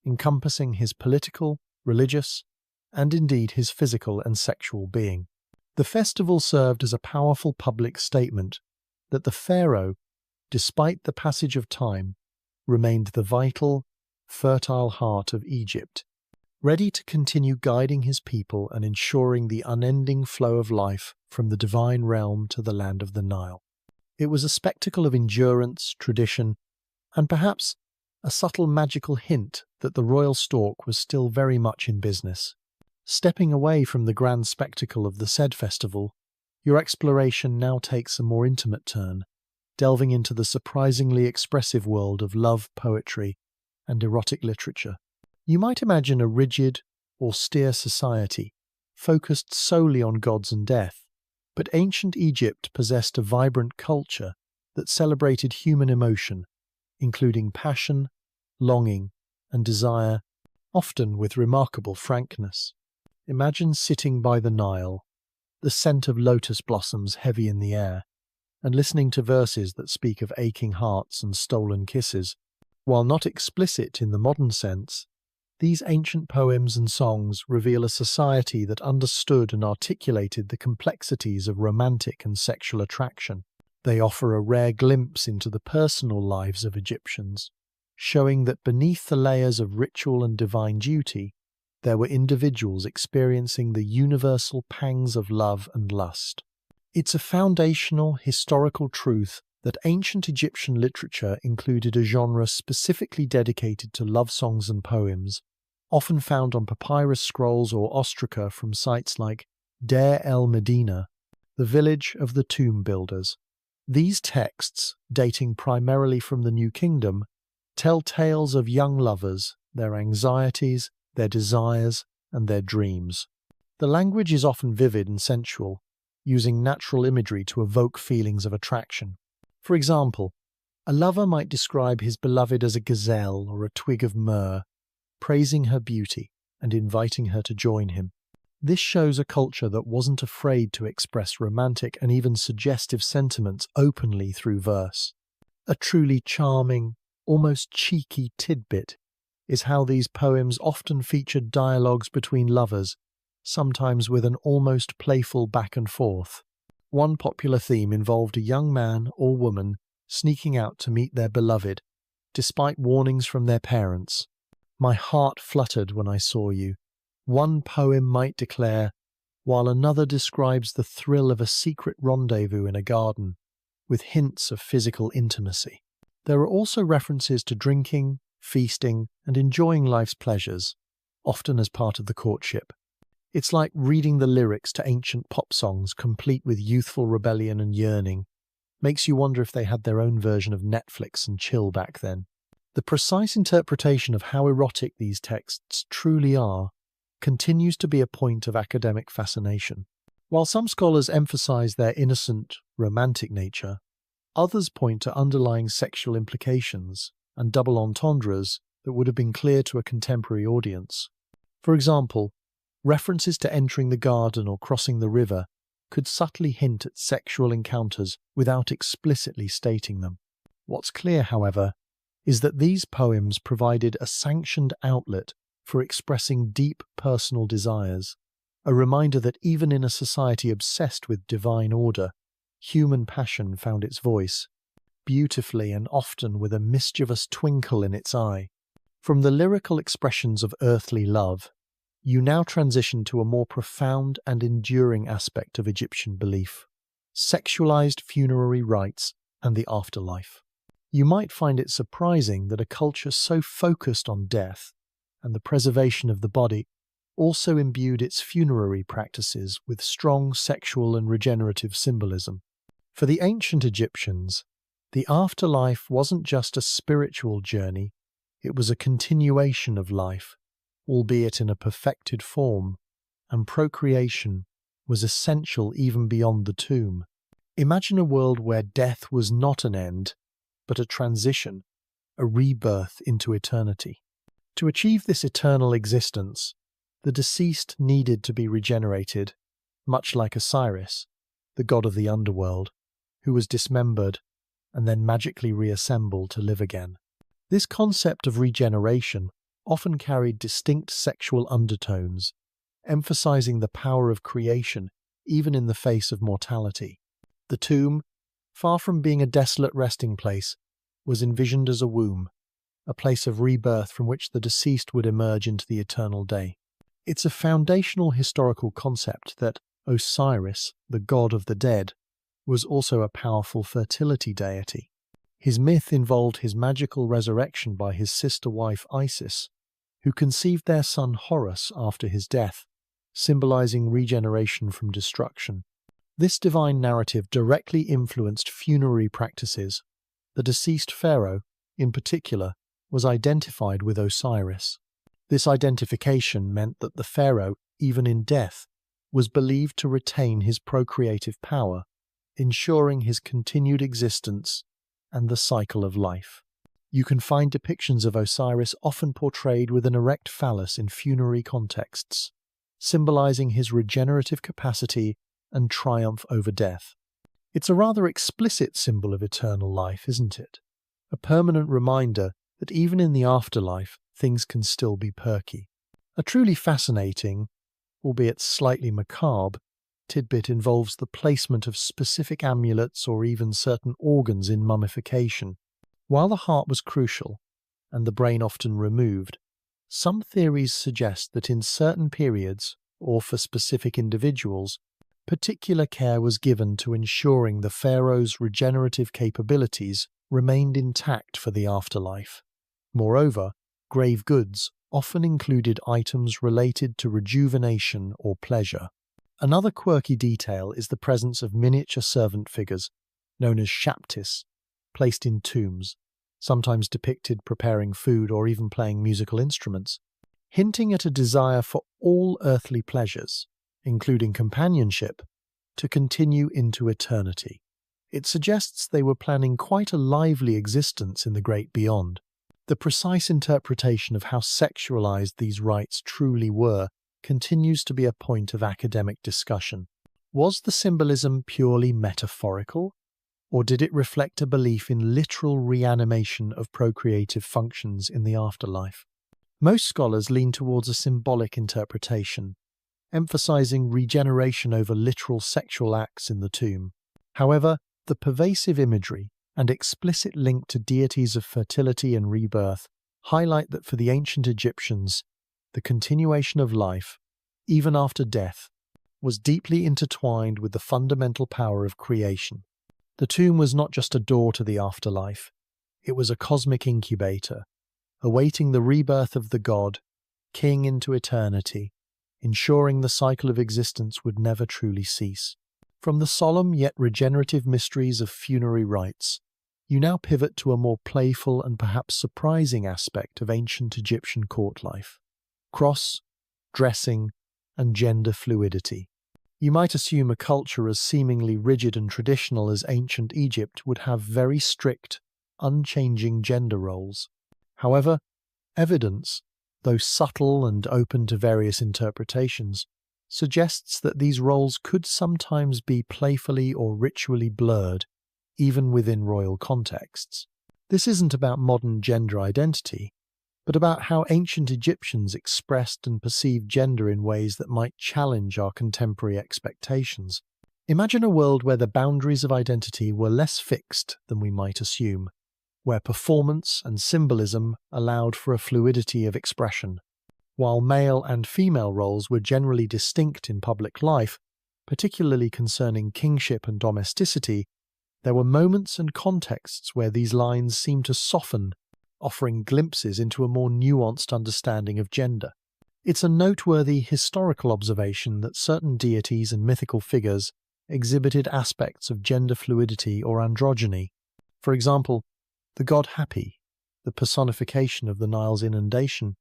encompassing his political, religious, and indeed his physical and sexual being. The festival served as a powerful public statement that the pharaoh, despite the passage of time, remained the vital, fertile heart of Egypt, ready to continue guiding his people and ensuring the unending flow of life from the divine realm to the land of the Nile. It was a spectacle of endurance, tradition, and perhaps a subtle magical hint that the royal stork was still very much in business. Stepping away from the grand spectacle of the said festival, your exploration now takes a more intimate turn, delving into the surprisingly expressive world of love poetry and erotic literature. You might imagine a rigid, austere society, focused solely on gods and death, but ancient Egypt possessed a vibrant culture that celebrated human emotion, including passion, longing, and desire, often with remarkable frankness. Imagine sitting by the Nile, the scent of lotus blossoms heavy in the air, and listening to verses that speak of aching hearts and stolen kisses. While not explicit in the modern sense, these ancient poems and songs reveal a society that understood and articulated the complexities of romantic and sexual attraction. They offer a rare glimpse into the personal lives of Egyptians, showing that beneath the layers of ritual and divine duty, there were individuals experiencing the universal pangs of love and lust. It's a foundational historical truth that ancient Egyptian literature included a genre specifically dedicated to love songs and poems, often found on papyrus scrolls or ostraca from sites like Deir el-Medina, the village of the tomb builders. These texts, dating primarily from the New Kingdom, tell tales of young lovers, their anxieties, their desires, and their dreams. The language is often vivid and sensual, using natural imagery to evoke feelings of attraction. For example, a lover might describe his beloved as a gazelle or a twig of myrrh, praising her beauty and inviting her to join him. This shows a culture that wasn't afraid to express romantic and even suggestive sentiments openly through verse. A truly charming, almost cheeky tidbit is how these poems often featured dialogues between lovers, sometimes with an almost playful back and forth. One popular theme involved a young man or woman sneaking out to meet their beloved, despite warnings from their parents. "My heart fluttered when I saw you," one poem might declare, while another describes the thrill of a secret rendezvous in a garden, with hints of physical intimacy. There are also references to drinking, feasting, and enjoying life's pleasures, often as part of the courtship. It's like reading the lyrics to ancient pop songs complete with youthful rebellion and yearning. Makes you wonder if they had their own version of Netflix and chill back then. The precise interpretation of how erotic these texts truly are continues to be a point of academic fascination. While some scholars emphasize their innocent, romantic nature, others point to underlying sexual implications, and double entendres that would have been clear to a contemporary audience. For example, references to entering the garden or crossing the river could subtly hint at sexual encounters without explicitly stating them. What's clear, however, is that these poems provided a sanctioned outlet for expressing deep personal desires, a reminder that even in a society obsessed with divine order, human passion found its voice, beautifully and often with a mischievous twinkle in its eye. From the lyrical expressions of earthly love, you now transition to a more profound and enduring aspect of Egyptian belief: sexualized funerary rites and the afterlife. You might find it surprising that a culture so focused on death and the preservation of the body also imbued its funerary practices with strong sexual and regenerative symbolism. For the ancient Egyptians, the afterlife wasn't just a spiritual journey, it was a continuation of life, albeit in a perfected form, and procreation was essential even beyond the tomb. Imagine a world where death was not an end, but a transition, a rebirth into eternity. To achieve this eternal existence, the deceased needed to be regenerated, much like Osiris, the god of the underworld, who was dismembered and then magically reassembled to live again. This concept of regeneration often carried distinct sexual undertones, emphasizing the power of creation even in the face of mortality. The tomb, far from being a desolate resting place, was envisioned as a womb, a place of rebirth from which the deceased would emerge into the eternal day. It's a foundational historical concept that Osiris, the god of the dead, was also a powerful fertility deity. His myth involved his magical resurrection by his sister wife Isis, who conceived their son Horus after his death, symbolizing regeneration from destruction. This divine narrative directly influenced funerary practices. The deceased pharaoh, in particular, was identified with Osiris. This identification meant that the pharaoh, even in death, was believed to retain his procreative power, ensuring his continued existence and the cycle of life. You can find depictions of Osiris often portrayed with an erect phallus in funerary contexts, symbolizing his regenerative capacity and triumph over death. It's a rather explicit symbol of eternal life, isn't it? A permanent reminder that even in the afterlife, things can still be perky. A truly fascinating, albeit slightly macabre, tidbit involves the placement of specific amulets or even certain organs in mummification. While the heart was crucial, and the brain often removed, some theories suggest that in certain periods, or for specific individuals, particular care was given to ensuring the pharaoh's regenerative capabilities remained intact for the afterlife. Moreover, grave goods often included items related to rejuvenation or pleasure. Another quirky detail is the presence of miniature servant figures, known as shaptis, placed in tombs, sometimes depicted preparing food or even playing musical instruments, hinting at a desire for all earthly pleasures, including companionship, to continue into eternity. It suggests they were planning quite a lively existence in the great beyond. The precise interpretation of how sexualized these rites truly were continues to be a point of academic discussion. Was the symbolism purely metaphorical, or did it reflect a belief in literal reanimation of procreative functions in the afterlife? Most scholars lean towards a symbolic interpretation, emphasizing regeneration over literal sexual acts in the tomb. However, the pervasive imagery and explicit link to deities of fertility and rebirth highlight that for the ancient Egyptians, the continuation of life, even after death, was deeply intertwined with the fundamental power of creation. The tomb was not just a door to the afterlife, it was a cosmic incubator, awaiting the rebirth of the god, king into eternity, ensuring the cycle of existence would never truly cease. From the solemn yet regenerative mysteries of funerary rites, you now pivot to a more playful and perhaps surprising aspect of ancient Egyptian court life: cross, dressing, and gender fluidity. You might assume a culture as seemingly rigid and traditional as ancient Egypt would have very strict, unchanging gender roles. However, evidence, though subtle and open to various interpretations, suggests that these roles could sometimes be playfully or ritually blurred, even within royal contexts. This isn't about modern gender identity, but about how ancient Egyptians expressed and perceived gender in ways that might challenge our contemporary expectations. Imagine a world where the boundaries of identity were less fixed than we might assume, where performance and symbolism allowed for a fluidity of expression. While male and female roles were generally distinct in public life, particularly concerning kingship and domesticity, there were moments and contexts where these lines seemed to soften, offering glimpses into a more nuanced understanding of gender. It's a noteworthy historical observation that certain deities and mythical figures exhibited aspects of gender fluidity or androgyny. For example, the god Hapi, the personification of the Nile's inundation,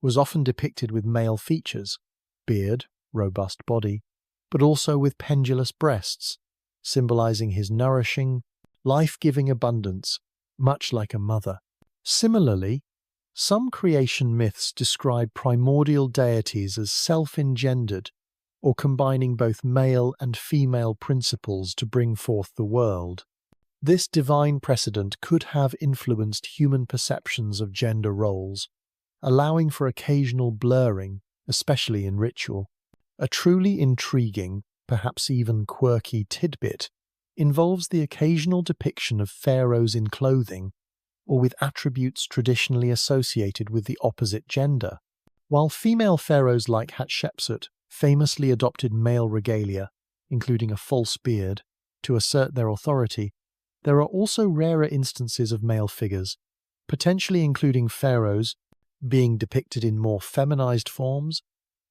was often depicted with male features, beard, robust body, but also with pendulous breasts, symbolizing his nourishing, life-giving abundance, much like a mother. Similarly, some creation myths describe primordial deities as self-engendered or combining both male and female principles to bring forth the world. This divine precedent could have influenced human perceptions of gender roles, allowing for occasional blurring, especially in ritual. A truly intriguing, perhaps even quirky tidbit involves the occasional depiction of pharaohs in clothing or with attributes traditionally associated with the opposite gender. While female pharaohs like Hatshepsut famously adopted male regalia, including a false beard, to assert their authority, there are also rarer instances of male figures, potentially including pharaohs being depicted in more feminized forms,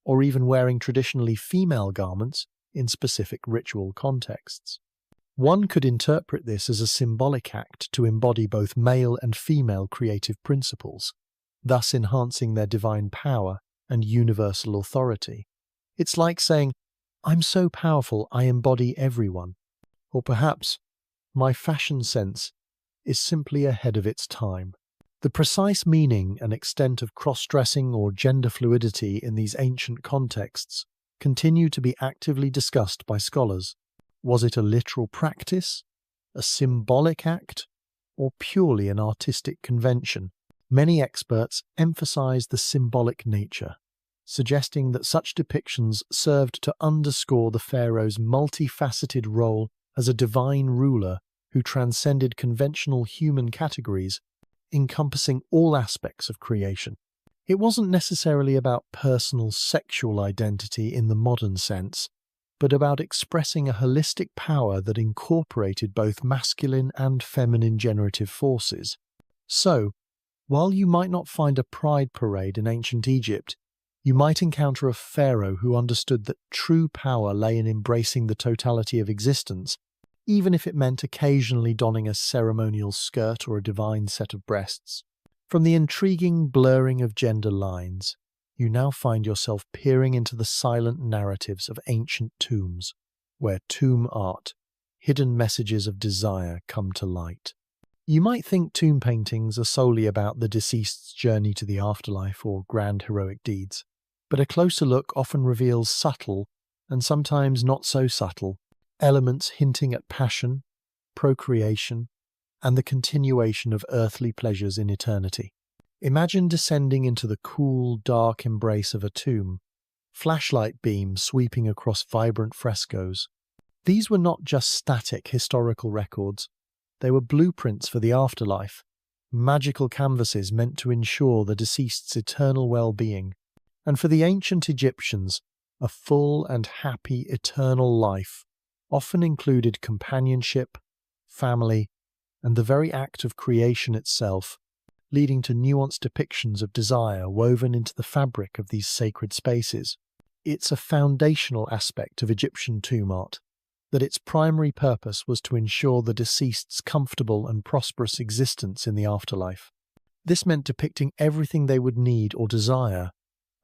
or even wearing traditionally female garments in specific ritual contexts. One could interpret this as a symbolic act to embody both male and female creative principles, thus enhancing their divine power and universal authority. It's like saying, "I'm so powerful I embody everyone," or perhaps, "My fashion sense is simply ahead of its time." The precise meaning and extent of cross-dressing or gender fluidity in these ancient contexts continue to be actively discussed by scholars. Was it a literal practice, a symbolic act, or purely an artistic convention? Many experts emphasize the symbolic nature, suggesting that such depictions served to underscore the pharaoh's multifaceted role as a divine ruler who transcended conventional human categories, encompassing all aspects of creation. It wasn't necessarily about personal sexual identity in the modern sense, but about expressing a holistic power that incorporated both masculine and feminine generative forces. So, while you might not find a pride parade in ancient Egypt, you might encounter a pharaoh who understood that true power lay in embracing the totality of existence, even if it meant occasionally donning a ceremonial skirt or a divine set of breasts. From the intriguing blurring of gender lines, you now find yourself peering into the silent narratives of ancient tombs, where tomb art, hidden messages of desire come to light. You might think tomb paintings are solely about the deceased's journey to the afterlife or grand heroic deeds, but a closer look often reveals subtle, and sometimes not so subtle, elements hinting at passion, procreation, and the continuation of earthly pleasures in eternity. Imagine descending into the cool, dark embrace of a tomb, flashlight beams sweeping across vibrant frescoes. These were not just static historical records, they were blueprints for the afterlife, magical canvases meant to ensure the deceased's eternal well-being. And for the ancient Egyptians, a full and happy eternal life often included companionship, family, and the very act of creation itself, leading to nuanced depictions of desire woven into the fabric of these sacred spaces. It's a foundational aspect of Egyptian tomb art, that its primary purpose was to ensure the deceased's comfortable and prosperous existence in the afterlife. This meant depicting everything they would need or desire: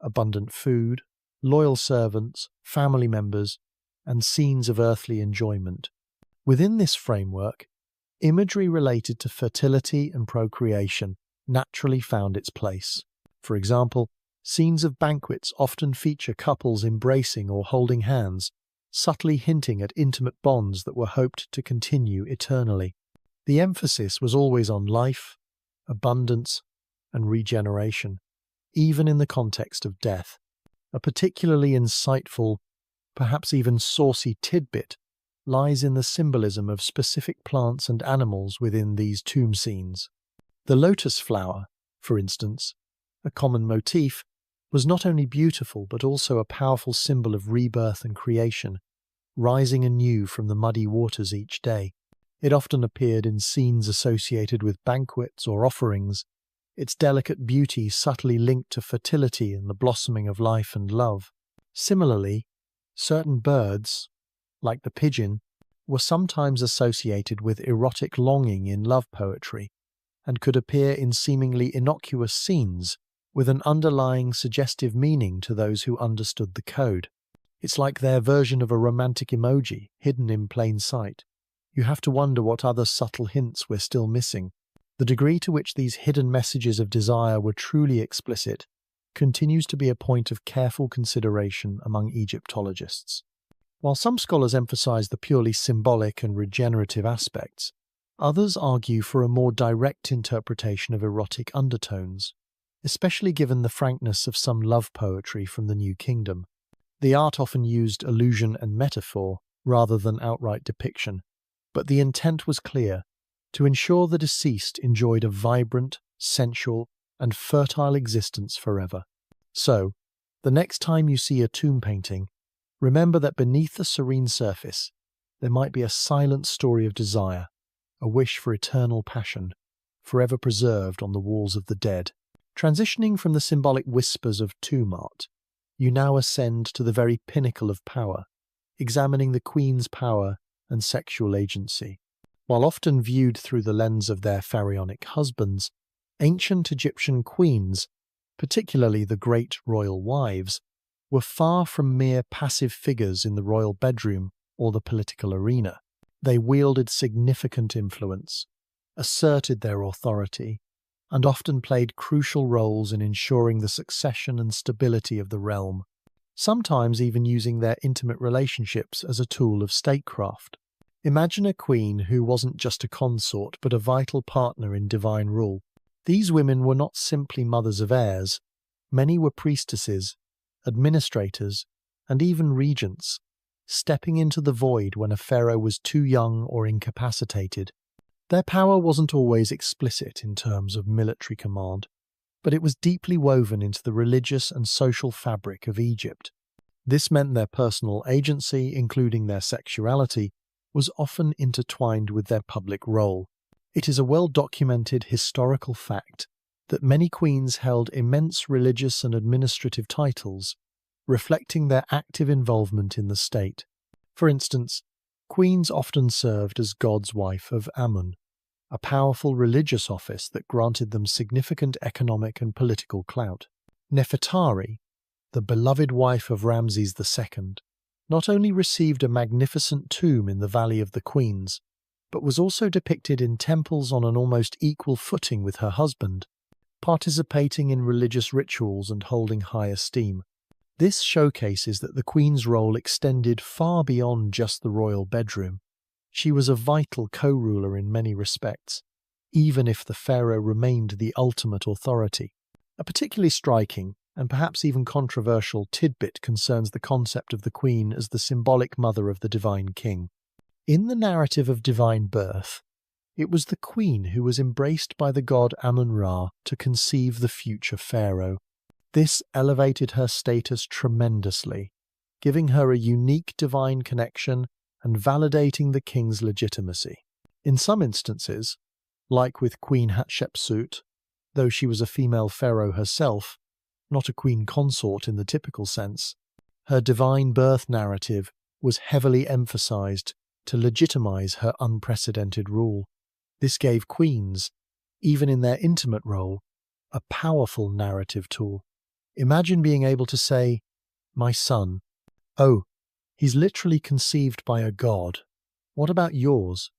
abundant food, loyal servants, family members, and scenes of earthly enjoyment. Within this framework, imagery related to fertility and procreation naturally found its place. For example, scenes of banquets often feature couples embracing or holding hands, subtly hinting at intimate bonds that were hoped to continue eternally. The emphasis was always on life, abundance, and regeneration, even in the context of death. A particularly insightful, perhaps even saucy tidbit lies in the symbolism of specific plants and animals within these tomb scenes. The lotus flower, for instance, a common motif, was not only beautiful but also a powerful symbol of rebirth and creation, rising anew from the muddy waters each day. It often appeared in scenes associated with banquets or offerings, its delicate beauty subtly linked to fertility and the blossoming of life and love. Similarly, certain birds, like the pigeon, were sometimes associated with erotic longing in love poetry, and could appear in seemingly innocuous scenes with an underlying suggestive meaning to those who understood the code. It's like their version of a romantic emoji hidden in plain sight. You have to wonder what other subtle hints we're still missing. The degree to which these hidden messages of desire were truly explicit continues to be a point of careful consideration among Egyptologists. While some scholars emphasize the purely symbolic and regenerative aspects, others argue for a more direct interpretation of erotic undertones, especially given the frankness of some love poetry from the New Kingdom. The art often used allusion and metaphor rather than outright depiction, but the intent was clear: to ensure the deceased enjoyed a vibrant, sensual, and fertile existence forever. So, the next time you see a tomb painting, remember that beneath the serene surface, there might be a silent story of desire, a wish for eternal passion, forever preserved on the walls of the dead. Transitioning from the symbolic whispers of tomb art, you now ascend to the very pinnacle of power, examining the queen's power and sexual agency. While often viewed through the lens of their pharaonic husbands, ancient Egyptian queens, particularly the great royal wives, were far from mere passive figures in the royal bedroom or the political arena. They wielded significant influence, asserted their authority, and often played crucial roles in ensuring the succession and stability of the realm, sometimes even using their intimate relationships as a tool of statecraft. Imagine a queen who wasn't just a consort but a vital partner in divine rule. These women were not simply mothers of heirs. Many were priestesses, administrators, and even regents, stepping into the void when a pharaoh was too young or incapacitated. Their power wasn't always explicit in terms of military command, but it was deeply woven into the religious and social fabric of Egypt. This meant their personal agency, including their sexuality, was often intertwined with their public role. It is a well-documented historical fact that many queens held immense religious and administrative titles, reflecting their active involvement in the state. For instance, queens often served as God's wife of Amun, a powerful religious office that granted them significant economic and political clout. Nefertari, the beloved wife of Ramses II, not only received a magnificent tomb in the Valley of the Queens, but was also depicted in temples on an almost equal footing with her husband, participating in religious rituals and holding high esteem. This showcases that the queen's role extended far beyond just the royal bedroom. She was a vital co-ruler in many respects, even if the pharaoh remained the ultimate authority. A particularly striking, and perhaps even controversial, tidbit concerns the concept of the queen as the symbolic mother of the divine king. In the narrative of divine birth, it was the queen who was embraced by the god Amun-Ra to conceive the future pharaoh. This elevated her status tremendously, giving her a unique divine connection and validating the king's legitimacy. In some instances, like with Queen Hatshepsut, though she was a female pharaoh herself, not a queen consort in the typical sense, her divine birth narrative was heavily emphasized to legitimize her unprecedented rule. This gave queens, even in their intimate role, a powerful narrative tool. Imagine being able to say, "My son, oh, he's literally conceived by a god. What about yours?"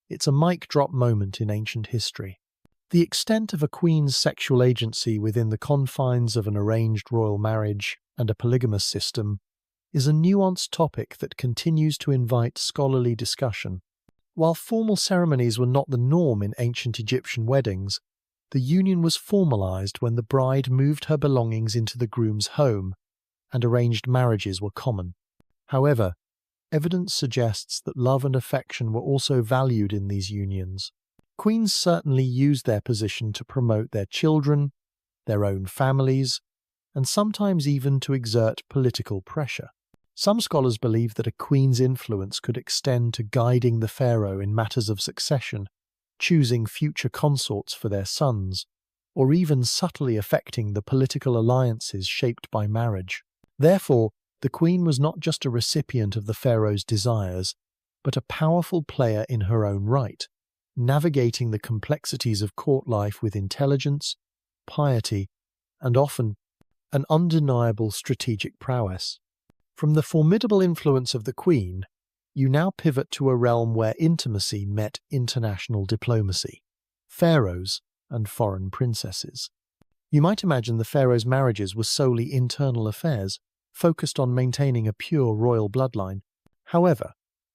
It's a mic drop moment in ancient history. The extent of a queen's sexual agency within the confines of an arranged royal marriage and a polygamous system is a nuanced topic that continues to invite scholarly discussion. While formal ceremonies were not the norm in ancient Egyptian weddings, the union was formalized when the bride moved her belongings into the groom's home, and arranged marriages were common. However, evidence suggests that love and affection were also valued in these unions. Queens certainly used their position to promote their children, their own families, and sometimes even to exert political pressure. Some scholars believe that a queen's influence could extend to guiding the pharaoh in matters of succession, choosing future consorts for their sons, or even subtly affecting the political alliances shaped by marriage. Therefore, the queen was not just a recipient of the pharaoh's desires, but a powerful player in her own right, navigating the complexities of court life with intelligence, piety, and often an undeniable strategic prowess. From the formidable influence of the queen, you now pivot to a realm where intimacy met international diplomacy: pharaohs and foreign princesses. You might imagine the pharaoh's marriages were solely internal affairs, focused on maintaining a pure royal bloodline. However,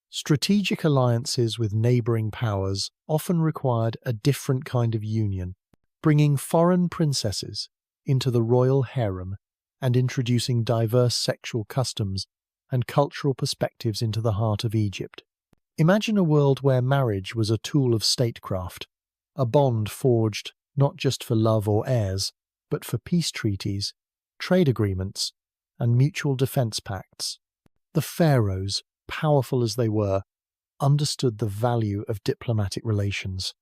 strategic alliances with neighboring powers often required a different kind of union, bringing foreign princesses into the royal harem and introducing diverse sexual customs and cultural perspectives into the heart of Egypt. Imagine a world where marriage was a tool of statecraft, a bond forged not just for love or heirs, but for peace treaties, trade agreements, and mutual defense pacts. The pharaohs, powerful as they were, understood the value of diplomatic relations.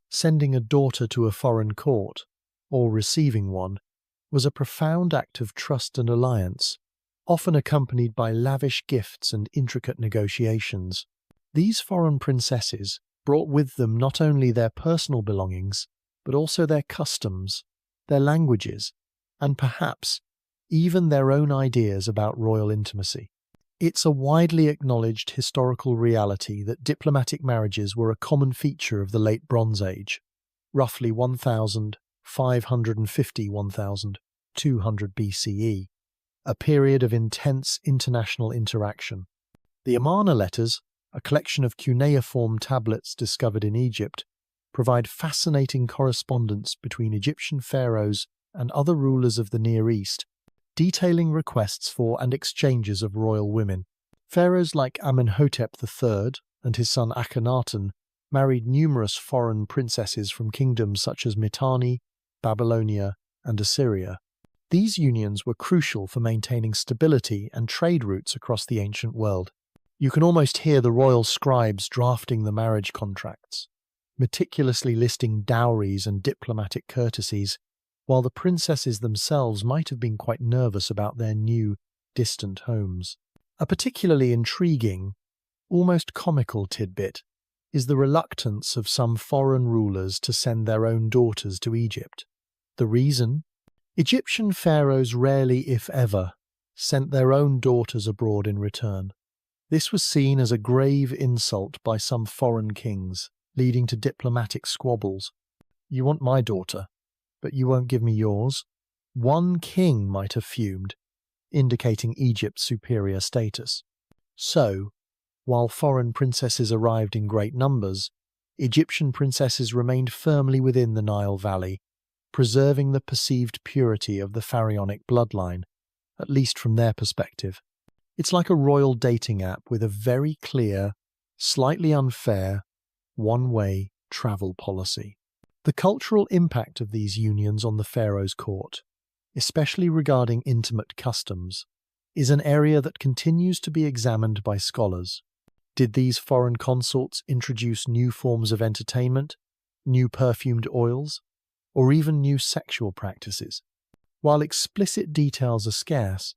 Sending a daughter to a foreign court, or receiving one, was a profound act of trust and alliance, often accompanied by lavish gifts and intricate negotiations. These foreign princesses brought with them not only their personal belongings, but also their customs, their languages, and perhaps even their own ideas about royal intimacy. It's a widely acknowledged historical reality that diplomatic marriages were a common feature of the Late Bronze Age, roughly 1550–1200 BCE, a period of intense international interaction. The Amarna letters, a collection of cuneiform tablets discovered in Egypt, provide fascinating correspondence between Egyptian pharaohs and other rulers of the Near East, detailing requests for and exchanges of royal women. Pharaohs like Amenhotep III and his son Akhenaten married numerous foreign princesses from kingdoms such as Mitanni, Babylonia, and Assyria. These unions were crucial for maintaining stability and trade routes across the ancient world. You can almost hear the royal scribes drafting the marriage contracts, meticulously listing dowries and diplomatic courtesies, while the princesses themselves might have been quite nervous about their new, distant homes. A particularly intriguing, almost comical tidbit is the reluctance of some foreign rulers to send their own daughters to Egypt. The reason? Egyptian pharaohs rarely, if ever, sent their own daughters abroad in return. This was seen as a grave insult by some foreign kings, leading to diplomatic squabbles. "You want my daughter, but you won't give me yours?" One king might have fumed, indicating Egypt's superior status. So, while foreign princesses arrived in great numbers, Egyptian princesses remained firmly within the Nile Valley, preserving the perceived purity of the pharaonic bloodline, at least from their perspective. It's like a royal dating app with a very clear, slightly unfair, one-way travel policy. The cultural impact of these unions on the pharaoh's court, especially regarding intimate customs, is an area that continues to be examined by scholars. Did these foreign consorts introduce new forms of entertainment, new perfumed oils, or even new sexual practices? While explicit details are scarce,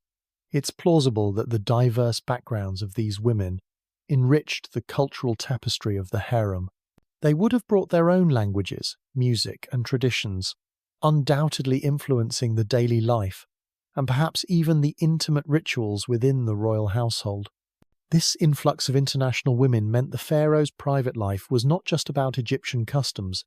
it's plausible that the diverse backgrounds of these women enriched the cultural tapestry of the harem. They would have brought their own languages, music, and traditions, undoubtedly influencing the daily life, and perhaps even the intimate rituals within the royal household. This influx of international women meant the pharaoh's private life was not just about Egyptian customs,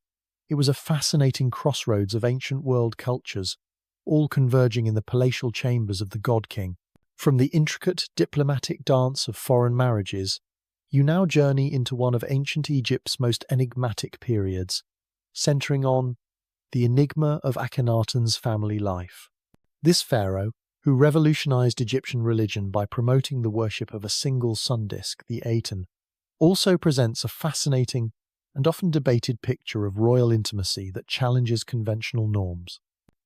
it was a fascinating crossroads of ancient world cultures, all converging in the palatial chambers of the god-king. From the intricate diplomatic dance of foreign marriages, you now journey into one of ancient Egypt's most enigmatic periods, centering on the enigma of Akhenaten's family life. This pharaoh, who revolutionized Egyptian religion by promoting the worship of a single sun disk, the Aten, also presents a fascinating and often debated picture of royal intimacy that challenges conventional norms.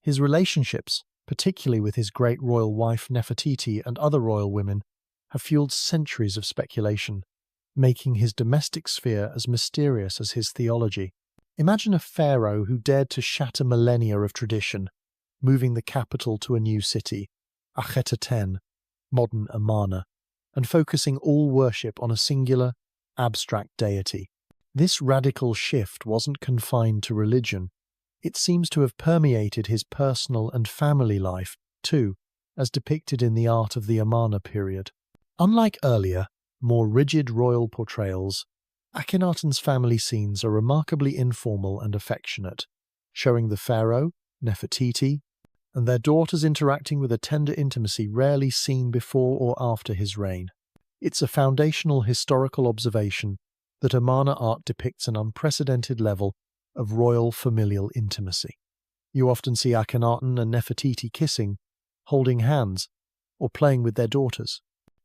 His relationships, particularly with his great royal wife Nefertiti and other royal women, have fueled centuries of speculation, making his domestic sphere as mysterious as his theology. Imagine a pharaoh who dared to shatter millennia of tradition, moving the capital to a new city, Akhetaten, modern Amarna, and focusing all worship on a singular, abstract deity. This radical shift wasn't confined to religion. It seems to have permeated his personal and family life, too, as depicted in the art of the Amarna period. Unlike earlier, more rigid royal portrayals, Akhenaten's family scenes are remarkably informal and affectionate, showing the pharaoh, Nefertiti, and their daughters interacting with a tender intimacy rarely seen before or after his reign. It's a foundational historical observation that Amarna art depicts an unprecedented level of royal familial intimacy. You often see Akhenaten and Nefertiti kissing, holding hands, or playing with their daughters.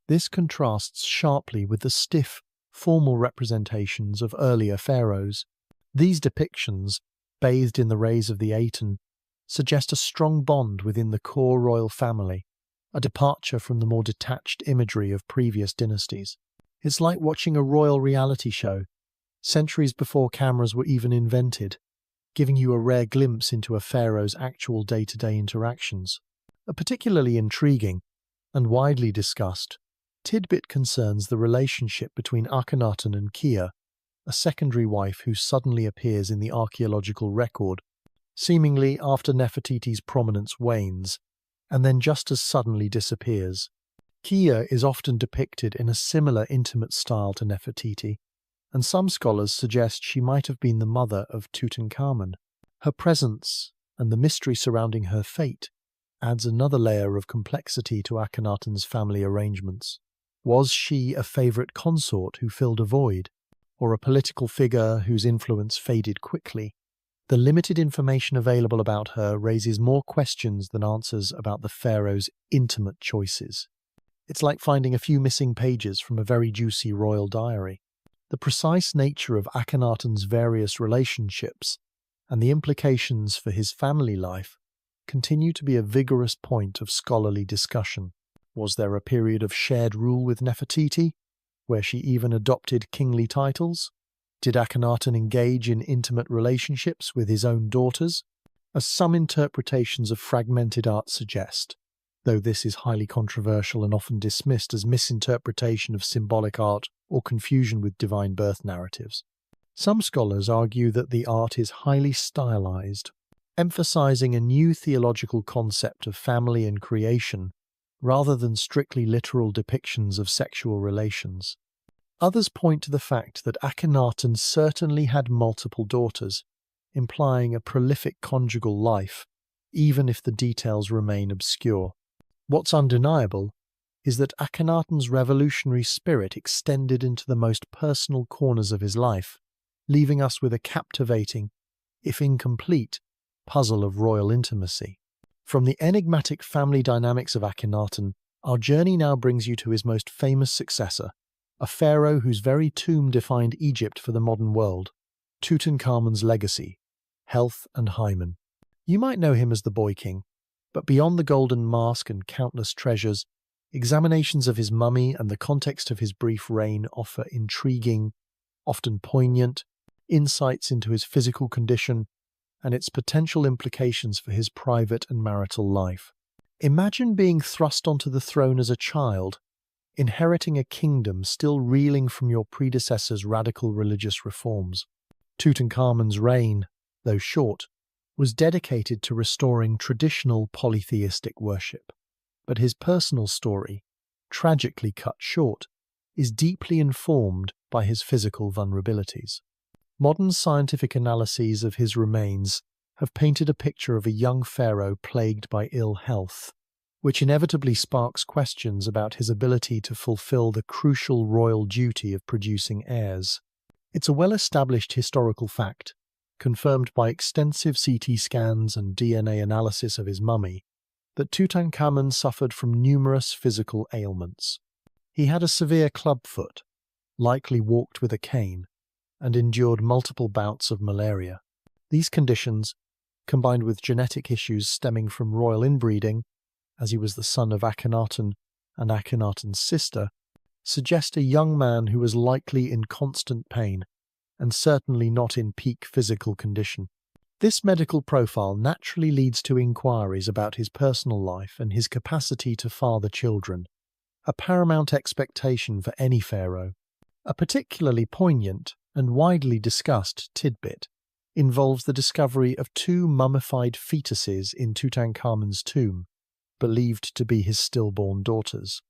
This contrasts sharply with the stiff, formal representations of earlier pharaohs. These depictions, bathed in the rays of the Aten, suggest a strong bond within the core royal family, a departure from the more detached imagery of previous dynasties. It's like watching a royal reality show, centuries before cameras were even invented, giving you a rare glimpse into a pharaoh's actual day-to-day interactions. A particularly intriguing and widely discussed tidbit concerns the relationship between Akhenaten and Kia, a secondary wife who suddenly appears in the archaeological record, seemingly after Nefertiti's prominence wanes, and then just as suddenly disappears. Kia is often depicted in a similar intimate style to Nefertiti, and some scholars suggest she might have been the mother of Tutankhamun. Her presence and the mystery surrounding her fate adds another layer of complexity to Akhenaten's family arrangements. Was she a favourite consort who filled a void, or a political figure whose influence faded quickly? The limited information available about her raises more questions than answers about the pharaoh's intimate choices. It's like finding a few missing pages from a very juicy royal diary. The precise nature of Akhenaten's various relationships and the implications for his family life continue to be a vigorous point of scholarly discussion. Was there a period of shared rule with Nefertiti, where she even adopted kingly titles? Did Akhenaten engage in intimate relationships with his own daughters? As some interpretations of fragmented art suggest, though this is highly controversial and often dismissed as misinterpretation of symbolic art or confusion with divine birth narratives. Some scholars argue that the art is highly stylized, emphasizing a new theological concept of family and creation rather than strictly literal depictions of sexual relations. Others point to the fact that Akhenaten certainly had multiple daughters, implying a prolific conjugal life, even if the details remain obscure. What's undeniable is that Akhenaten's revolutionary spirit extended into the most personal corners of his life, leaving us with a captivating, if incomplete, puzzle of royal intimacy. From the enigmatic family dynamics of Akhenaten, our journey now brings you to his most famous successor, a pharaoh whose very tomb defined Egypt for the modern world, Tutankhamun's legacy, health and hymen. You might know him as the Boy King, but beyond the golden mask and countless treasures, examinations of his mummy and the context of his brief reign offer intriguing, often poignant, insights into his physical condition and its potential implications for his private and marital life. Imagine being thrust onto the throne as a child, inheriting a kingdom still reeling from your predecessor's radical religious reforms. Tutankhamun's reign, though short, was dedicated to restoring traditional polytheistic worship. But his personal story, tragically cut short, is deeply informed by his physical vulnerabilities. Modern scientific analyses of his remains have painted a picture of a young pharaoh plagued by ill health, which inevitably sparks questions about his ability to fulfill the crucial royal duty of producing heirs. It's a well-established historical fact, confirmed by extensive CT scans and DNA analysis of his mummy, that Tutankhamun suffered from numerous physical ailments. He had a severe clubfoot, likely walked with a cane, and endured multiple bouts of malaria. These conditions, combined with genetic issues stemming from royal inbreeding, as he was the son of Akhenaten and Akhenaten's sister, suggest a young man who was likely in constant pain and certainly not in peak physical condition. This medical profile naturally leads to inquiries about his personal life and his capacity to father children, a paramount expectation for any pharaoh. A particularly poignant and widely discussed tidbit involves the discovery of two mummified fetuses in Tutankhamun's tomb, believed to be his stillborn daughters.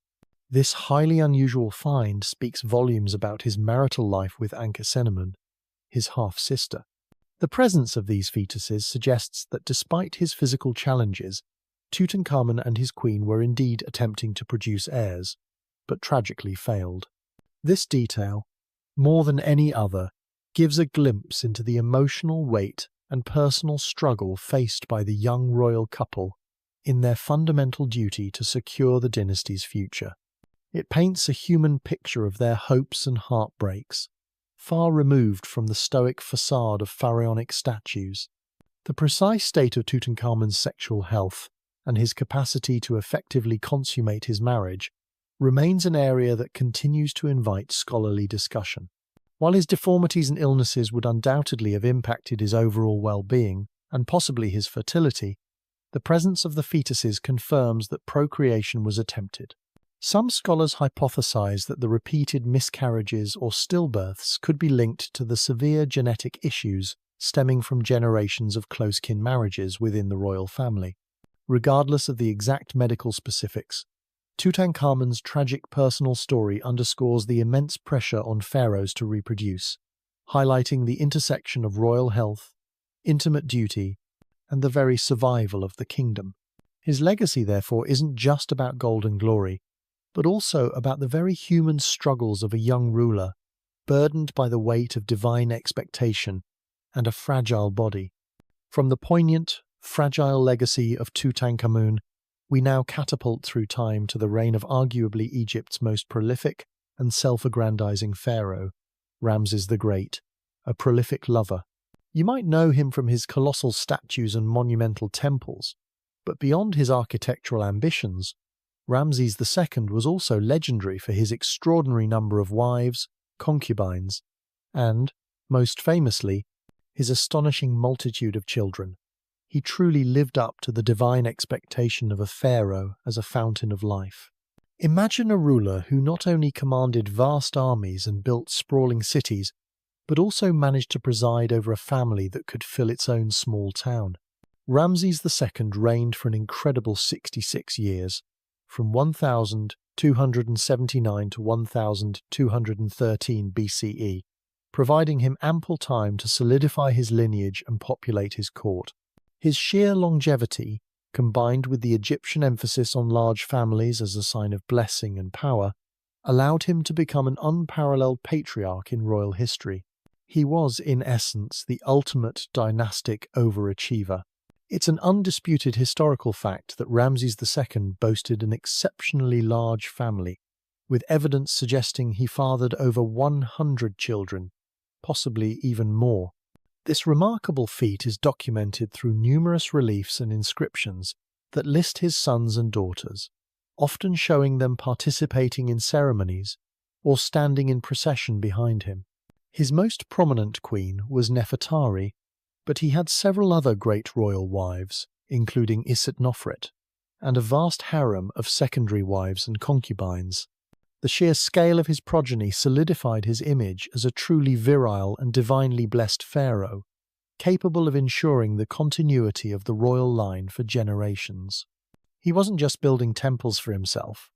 This highly unusual find speaks volumes about his marital life with Ankhesenamun, his half-sister. The presence of these fetuses suggests that despite his physical challenges, Tutankhamun and his queen were indeed attempting to produce heirs, but tragically failed. This detail, more than any other, gives a glimpse into the emotional weight and personal struggle faced by the young royal couple in their fundamental duty to secure the dynasty's future. It paints a human picture of their hopes and heartbreaks, far removed from the stoic facade of pharaonic statues. The precise state of Tutankhamun's sexual health and his capacity to effectively consummate his marriage remains an area that continues to invite scholarly discussion. While his deformities and illnesses would undoubtedly have impacted his overall well-being, and possibly his fertility, the presence of the fetuses confirms that procreation was attempted. Some scholars hypothesize that the repeated miscarriages or stillbirths could be linked to the severe genetic issues stemming from generations of close-kin marriages within the royal family. Regardless of the exact medical specifics, Tutankhamun's tragic personal story underscores the immense pressure on pharaohs to reproduce, highlighting the intersection of royal health, intimate duty, and the very survival of the kingdom. His legacy, therefore, isn't just about gold and glory, but also about the very human struggles of a young ruler, burdened by the weight of divine expectation and a fragile body. From the poignant, fragile legacy of Tutankhamun, we now catapult through time to the reign of arguably Egypt's most prolific and self-aggrandizing pharaoh, Ramses the Great, a prolific lover. You might know him from his colossal statues and monumental temples, but beyond his architectural ambitions, Ramses II was also legendary for his extraordinary number of wives, concubines, and, most famously, his astonishing multitude of children. He truly lived up to the divine expectation of a pharaoh as a fountain of life. Imagine a ruler who not only commanded vast armies and built sprawling cities, but also managed to preside over a family that could fill its own small town. Ramses II reigned for an incredible 66 years, from 1279 to 1213 BCE, providing him ample time to solidify his lineage and populate his court. His sheer longevity, combined with the Egyptian emphasis on large families as a sign of blessing and power, allowed him to become an unparalleled patriarch in royal history. He was, in essence, the ultimate dynastic overachiever. It's an undisputed historical fact that Ramses II boasted an exceptionally large family, with evidence suggesting he fathered over 100 children, possibly even more. This remarkable feat is documented through numerous reliefs and inscriptions that list his sons and daughters, often showing them participating in ceremonies or standing in procession behind him. His most prominent queen was Nefertari, but he had several other great royal wives, including Nofret, and a vast harem of secondary wives and concubines. The sheer scale of his progeny solidified his image as a truly virile and divinely blessed pharaoh, capable of ensuring the continuity of the royal line for generations. He wasn't just building temples for himself,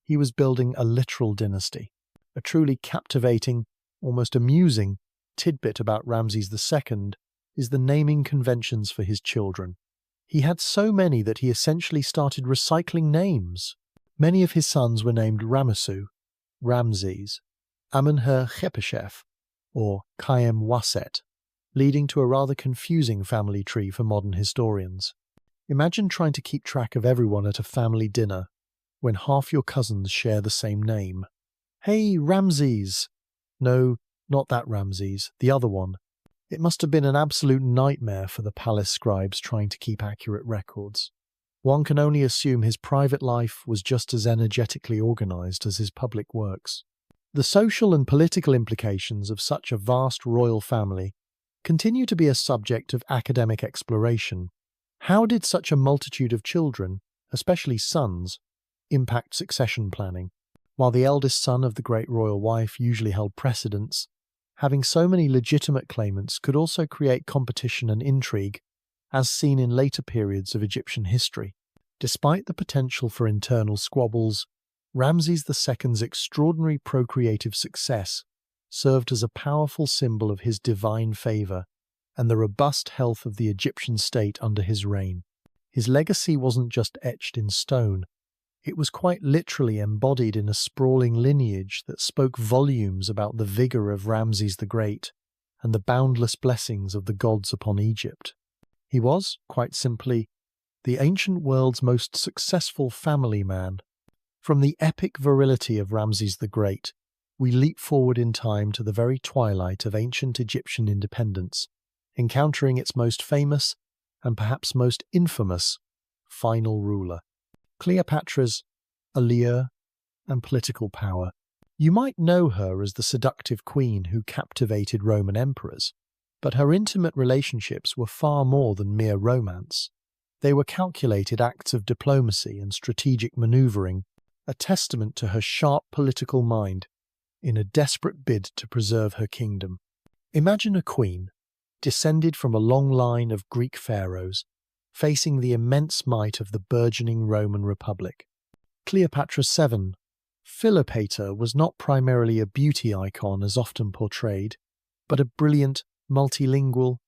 he was building a literal dynasty. A truly captivating, almost amusing, tidbit about Ramses II is the naming conventions for his children. He had so many that he essentially started recycling names. Many of his sons were named Ramesu, Ramses, Amenher-Khepeshef, or Khaem Waset, leading to a rather confusing family tree for modern historians. Imagine trying to keep track of everyone at a family dinner when half your cousins share the same name. Hey, Ramses! No, not that Ramses, the other one. It must have been an absolute nightmare for the palace scribes trying to keep accurate records. One can only assume his private life was just as energetically organized as his public works. The social and political implications of such a vast royal family continue to be a subject of academic exploration. How did such a multitude of children, especially sons, impact succession planning? While the eldest son of the great royal wife usually held precedence, having so many legitimate claimants could also create competition and intrigue, as seen in later periods of Egyptian history. Despite the potential for internal squabbles, Ramses II's extraordinary procreative success served as a powerful symbol of his divine favour and the robust health of the Egyptian state under his reign. His legacy wasn't just etched in stone, it was quite literally embodied in a sprawling lineage that spoke volumes about the vigour of Ramses the Great and the boundless blessings of the gods upon Egypt. He was, quite simply, the ancient world's most successful family man. From the epic virility of Ramses the Great, we leap forward in time to the very twilight of ancient Egyptian independence, encountering its most famous and perhaps most infamous final ruler, Cleopatra's allure and political power. You might know her as the seductive queen who captivated Roman emperors, but her intimate relationships were far more than mere romance. They were calculated acts of diplomacy and strategic maneuvering, a testament to her sharp political mind in a desperate bid to preserve her kingdom. Imagine a queen, descended from a long line of Greek pharaohs, facing the immense might of the burgeoning Roman Republic. Cleopatra VII, Philopator, was not primarily a beauty icon as often portrayed, but a brilliant, multilingual,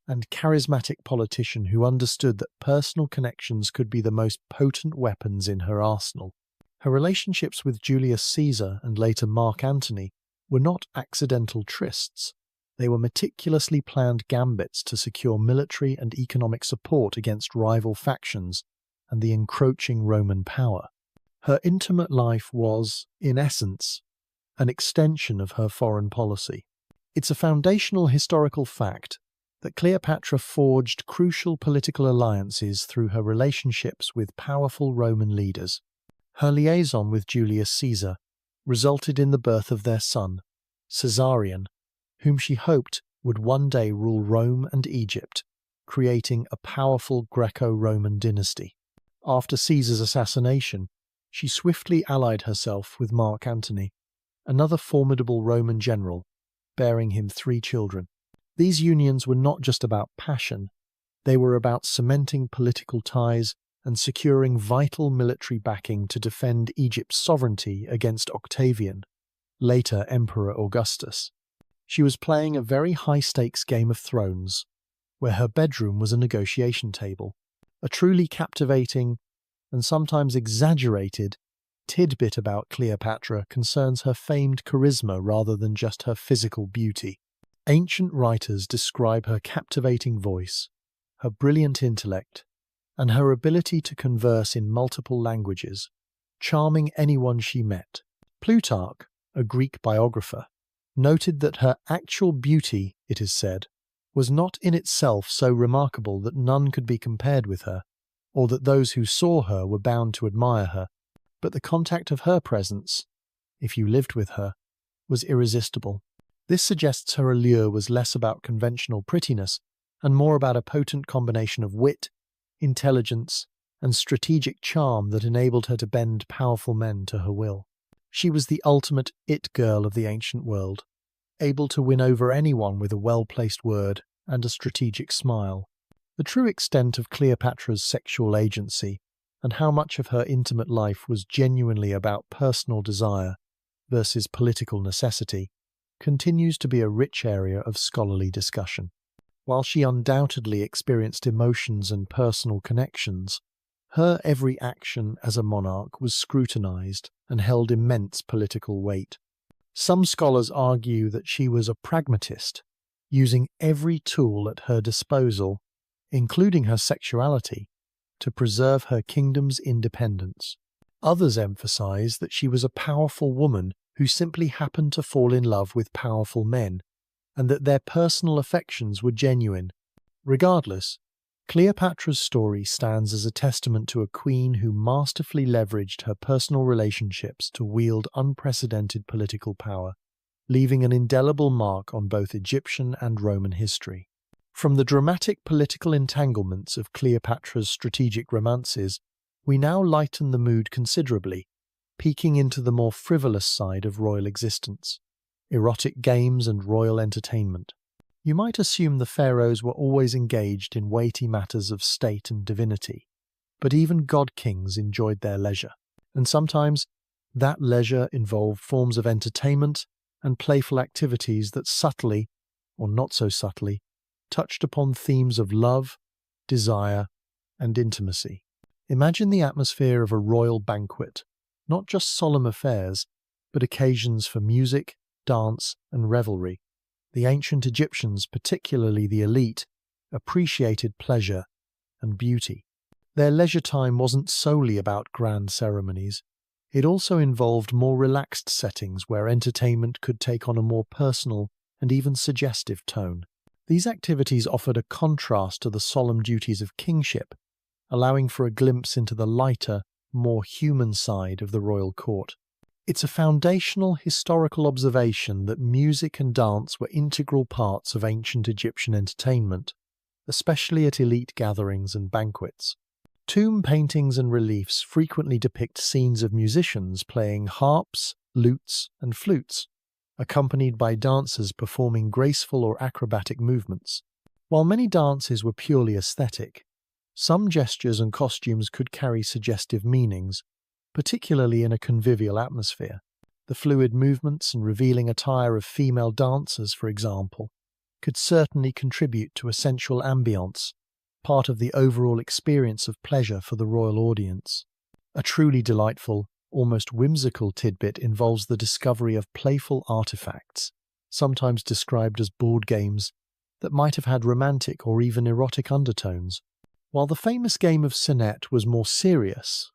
and charismatic politician who understood that personal connections could be the most potent weapons in her arsenal. Her relationships with Julius Caesar and later Mark Antony were not accidental trysts. They were meticulously planned gambits to secure military and economic support against rival factions and the encroaching Roman power. Her intimate life was, in essence, an extension of her foreign policy. It's a foundational historical fact that Cleopatra forged crucial political alliances through her relationships with powerful Roman leaders. Her liaison with Julius Caesar resulted in the birth of their son, Caesarion, whom she hoped would one day rule Rome and Egypt, creating a powerful Greco-Roman dynasty. After Caesar's assassination, she swiftly allied herself with Mark Antony, another formidable Roman general, bearing him 3 children. These unions were not just about passion, they were about cementing political ties and securing vital military backing to defend Egypt's sovereignty against Octavian, later Emperor Augustus. She was playing a very high-stakes Game of Thrones, where her bedroom was a negotiation table. A truly captivating, and sometimes exaggerated, tidbit about Cleopatra concerns her famed charisma rather than just her physical beauty. Ancient writers describe her captivating voice, her brilliant intellect, and her ability to converse in multiple languages, charming anyone she met. Plutarch, a Greek biographer, noted that her actual beauty, it is said, was not in itself so remarkable that none could be compared with her, or that those who saw her were bound to admire her, but the contact of her presence, if you lived with her, was irresistible. This suggests her allure was less about conventional prettiness and more about a potent combination of wit, intelligence, and strategic charm that enabled her to bend powerful men to her will. She was the ultimate it girl of the ancient world, able to win over anyone with a well-placed word and a strategic smile. The true extent of Cleopatra's sexual agency and how much of her intimate life was genuinely about personal desire versus political necessity continues to be a rich area of scholarly discussion. While she undoubtedly experienced emotions and personal connections, her every action as a monarch was scrutinized and held immense political weight. Some scholars argue that she was a pragmatist, using every tool at her disposal, including her sexuality, to preserve her kingdom's independence. Others emphasize that she was a powerful woman who simply happened to fall in love with powerful men, and that their personal affections were genuine. Regardless, Cleopatra's story stands as a testament to a queen who masterfully leveraged her personal relationships to wield unprecedented political power, leaving an indelible mark on both Egyptian and Roman history. From the dramatic political entanglements of Cleopatra's strategic romances, we now lighten the mood considerably, peeking into the more frivolous side of royal existence: erotic games and royal entertainment. You might assume the pharaohs were always engaged in weighty matters of state and divinity, but even god-kings enjoyed their leisure, and sometimes that leisure involved forms of entertainment and playful activities that subtly, or not so subtly, touched upon themes of love, desire, and intimacy. Imagine the atmosphere of a royal banquet, not just solemn affairs, but occasions for music, dance, and revelry. The ancient Egyptians, particularly the elite, appreciated pleasure and beauty. Their leisure time wasn't solely about grand ceremonies. It also involved more relaxed settings where entertainment could take on a more personal and even suggestive tone. These activities offered a contrast to the solemn duties of kingship, allowing for a glimpse into the lighter, more human side of the royal court. It's a foundational historical observation that music and dance were integral parts of ancient Egyptian entertainment, especially at elite gatherings and banquets. Tomb paintings and reliefs frequently depict scenes of musicians playing harps, lutes, and flutes, accompanied by dancers performing graceful or acrobatic movements. While many dances were purely aesthetic, some gestures and costumes could carry suggestive meanings, particularly in a convivial atmosphere. The fluid movements and revealing attire of female dancers, for example, could certainly contribute to a sensual ambience, part of the overall experience of pleasure for the royal audience. A truly delightful, almost whimsical tidbit involves the discovery of playful artifacts, sometimes described as board games, that might have had romantic or even erotic undertones. While the famous game of sonnet was more serious,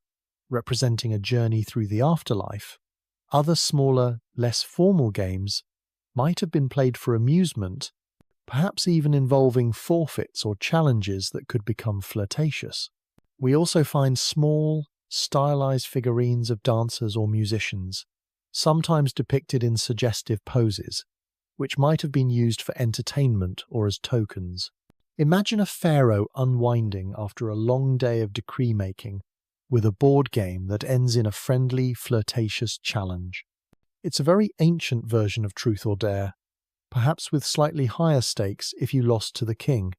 representing a journey through the afterlife, other smaller, less formal games might have been played for amusement, perhaps even involving forfeits or challenges that could become flirtatious. We also find small, stylized figurines of dancers or musicians, sometimes depicted in suggestive poses, which might have been used for entertainment or as tokens. Imagine a pharaoh unwinding after a long day of decree-making with a board game that ends in a friendly, flirtatious challenge. It's a very ancient version of Truth or Dare, perhaps with slightly higher stakes if you lost to the king.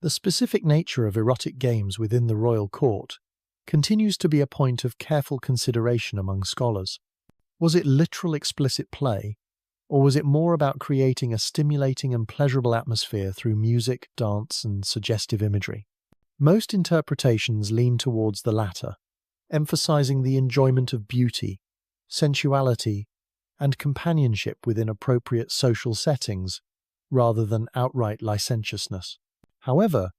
The specific nature of erotic games within the royal court continues to be a point of careful consideration among scholars. Was it literal explicit play, or was it more about creating a stimulating and pleasurable atmosphere through music, dance, and suggestive imagery? Most interpretations lean towards the latter, emphasizing the enjoyment of beauty, sensuality, and companionship within appropriate social settings, rather than outright licentiousness. However,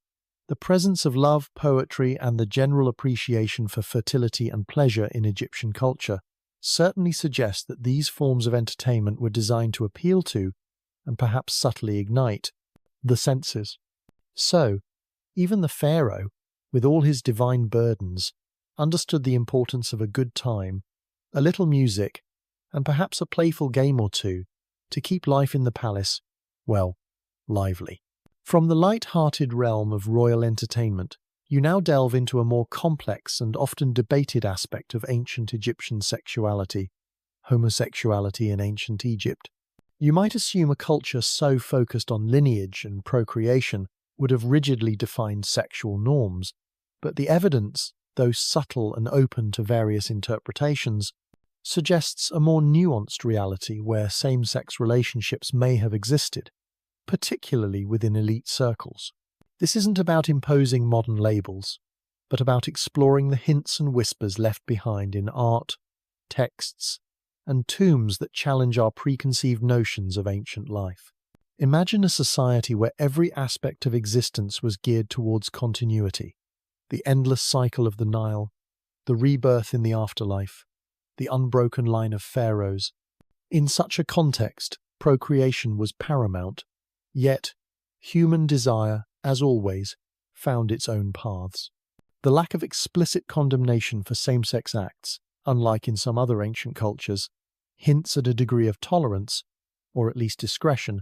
the presence of love, poetry, and the general appreciation for fertility and pleasure in Egyptian culture certainly suggest that these forms of entertainment were designed to appeal to, and perhaps subtly ignite, the senses. So, even the pharaoh, with all his divine burdens, understood the importance of a good time, a little music, and perhaps a playful game or two to keep life in the palace, well, lively. From the light-hearted realm of royal entertainment, you now delve into a more complex and often debated aspect of ancient Egyptian sexuality, homosexuality in ancient Egypt. You might assume a culture so focused on lineage and procreation would have rigidly defined sexual norms, but the evidence, though subtle and open to various interpretations, suggests a more nuanced reality where same-sex relationships may have existed, particularly within elite circles. This isn't about imposing modern labels, but about exploring the hints and whispers left behind in art, texts, and tombs that challenge our preconceived notions of ancient life. Imagine a society where every aspect of existence was geared towards continuity, the endless cycle of the Nile, the rebirth in the afterlife, the unbroken line of pharaohs. In such a context, procreation was paramount, yet human desire, as always, found its own paths. The lack of explicit condemnation for same-sex acts, unlike in some other ancient cultures, hints at a degree of tolerance, or at least discretion,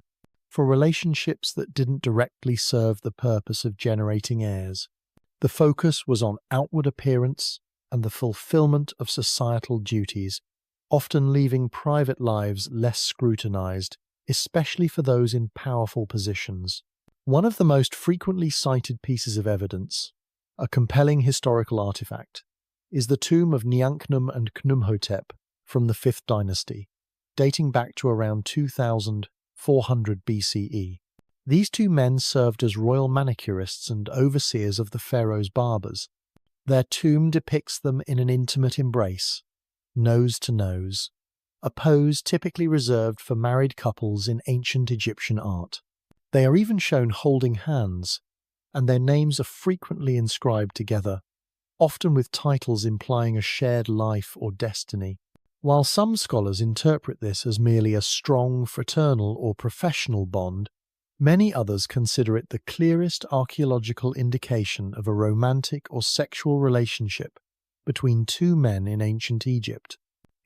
for relationships that didn't directly serve the purpose of generating heirs. The focus was on outward appearance and the fulfillment of societal duties, often leaving private lives less scrutinized, especially for those in powerful positions. One of the most frequently cited pieces of evidence, a compelling historical artifact, is the tomb of Niankhnum and Khnumhotep from the 5th dynasty, dating back to around 2400 BCE. These two men served as royal manicurists and overseers of the pharaoh's barbers. Their tomb depicts them in an intimate embrace, nose to nose, a pose typically reserved for married couples in ancient Egyptian art. They are even shown holding hands, and their names are frequently inscribed together, often with titles implying a shared life or destiny. While some scholars interpret this as merely a strong fraternal or professional bond, many others consider it the clearest archaeological indication of a romantic or sexual relationship between two men in ancient Egypt.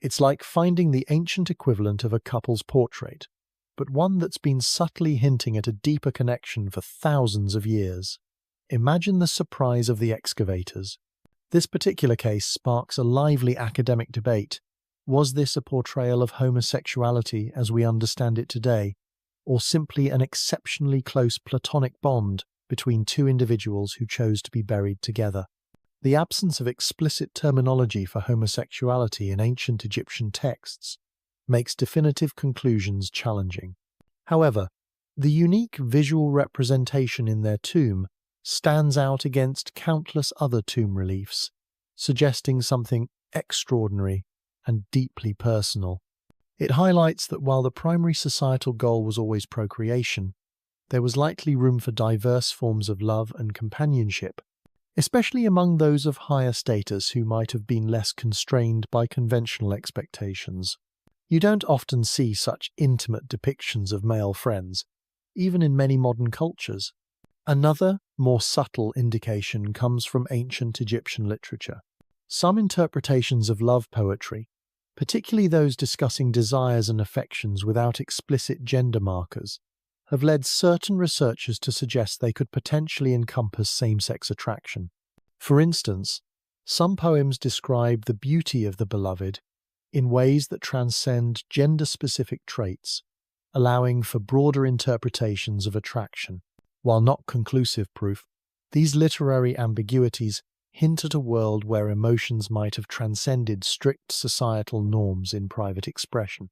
It's like finding the ancient equivalent of a couple's portrait, but one that's been subtly hinting at a deeper connection for thousands of years. Imagine the surprise of the excavators. This particular case sparks a lively academic debate. Was this a portrayal of homosexuality as we understand it today, or simply an exceptionally close platonic bond between two individuals who chose to be buried together? The absence of explicit terminology for homosexuality in ancient Egyptian texts makes definitive conclusions challenging. However, the unique visual representation in their tomb stands out against countless other tomb reliefs, suggesting something extraordinary and deeply personal. It highlights that while the primary societal goal was always procreation, there was likely room for diverse forms of love and companionship, especially among those of higher status who might have been less constrained by conventional expectations. You don't often see such intimate depictions of male friends, even in many modern cultures. Another, more subtle indication comes from ancient Egyptian literature. Some interpretations of love poetry, particularly those discussing desires and affections without explicit gender markers, have led certain researchers to suggest they could potentially encompass same-sex attraction. For instance, some poems describe the beauty of the beloved in ways that transcend gender-specific traits, allowing for broader interpretations of attraction. While not conclusive proof, these literary ambiguities hint at a world where emotions might have transcended strict societal norms in private expression.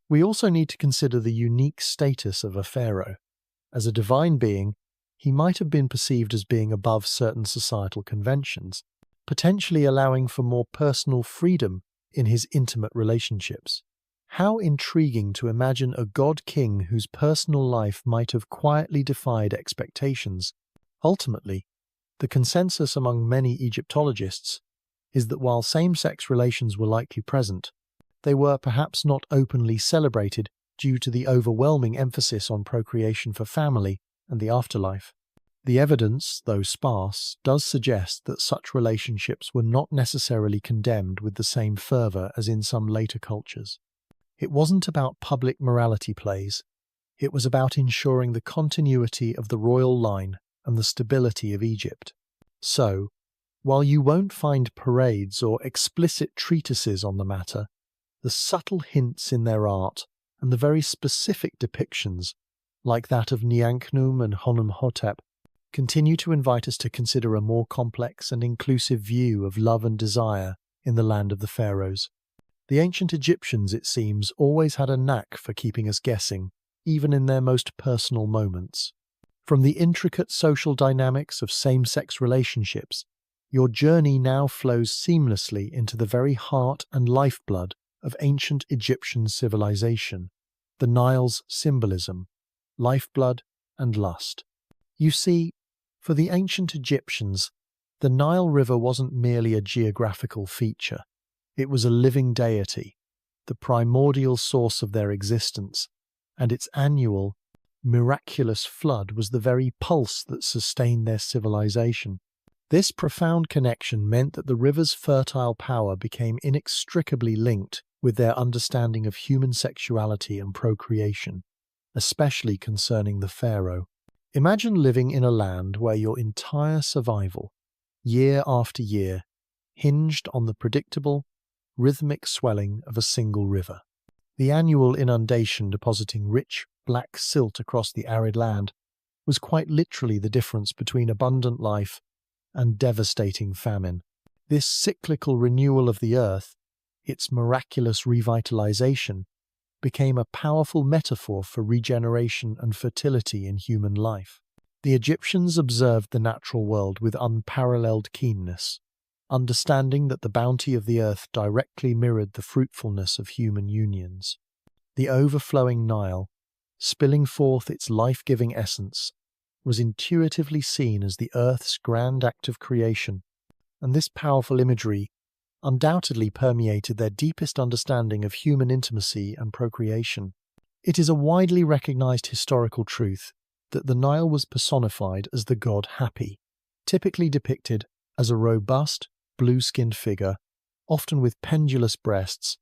We also need to consider the unique status of a pharaoh. As a divine being, he might have been perceived as being above certain societal conventions, potentially allowing for more personal freedom in his intimate relationships. How intriguing to imagine a god-king whose personal life might have quietly defied expectations. Ultimately, the consensus among many Egyptologists is that while same-sex relations were likely present, they were perhaps not openly celebrated due to the overwhelming emphasis on procreation for family and the afterlife. The evidence, though sparse, does suggest that such relationships were not necessarily condemned with the same fervor as in some later cultures. It wasn't about public morality plays. It was about ensuring the continuity of the royal line and the stability of Egypt. So, while you won't find parades or explicit treatises on the matter, the subtle hints in their art and the very specific depictions, like that of Niankhnum and Khnumhotep, continue to invite us to consider a more complex and inclusive view of love and desire in the land of the pharaohs. The ancient Egyptians, it seems, always had a knack for keeping us guessing, even in their most personal moments. From the intricate social dynamics of same-sex relationships, your journey now flows seamlessly into the very heart and lifeblood of ancient Egyptian civilization, the Nile's symbolism, lifeblood and lust. You see, for the ancient Egyptians, the Nile River wasn't merely a geographical feature. It was a living deity, the primordial source of their existence, and its annual, miraculous flood was the very pulse that sustained their civilization. This profound connection meant that the river's fertile power became inextricably linked with their understanding of human sexuality and procreation, especially concerning the pharaoh. Imagine living in a land where your entire survival, year after year, hinged on the predictable, rhythmic swelling of a single river. The annual inundation depositing rich, black silt across the arid land was quite literally the difference between abundant life and devastating famine. This cyclical renewal of the earth, its miraculous revitalization, became a powerful metaphor for regeneration and fertility in human life. The Egyptians observed the natural world with unparalleled keenness, understanding that the bounty of the earth directly mirrored the fruitfulness of human unions. The overflowing Nile, spilling forth its life-giving essence, was intuitively seen as the earth's grand act of creation, and this powerful imagery undoubtedly permeated their deepest understanding of human intimacy and procreation. It is a widely recognized historical truth that the Nile was personified as the god Hapi, typically depicted as a robust, blue-skinned figure, often with pendulous breasts,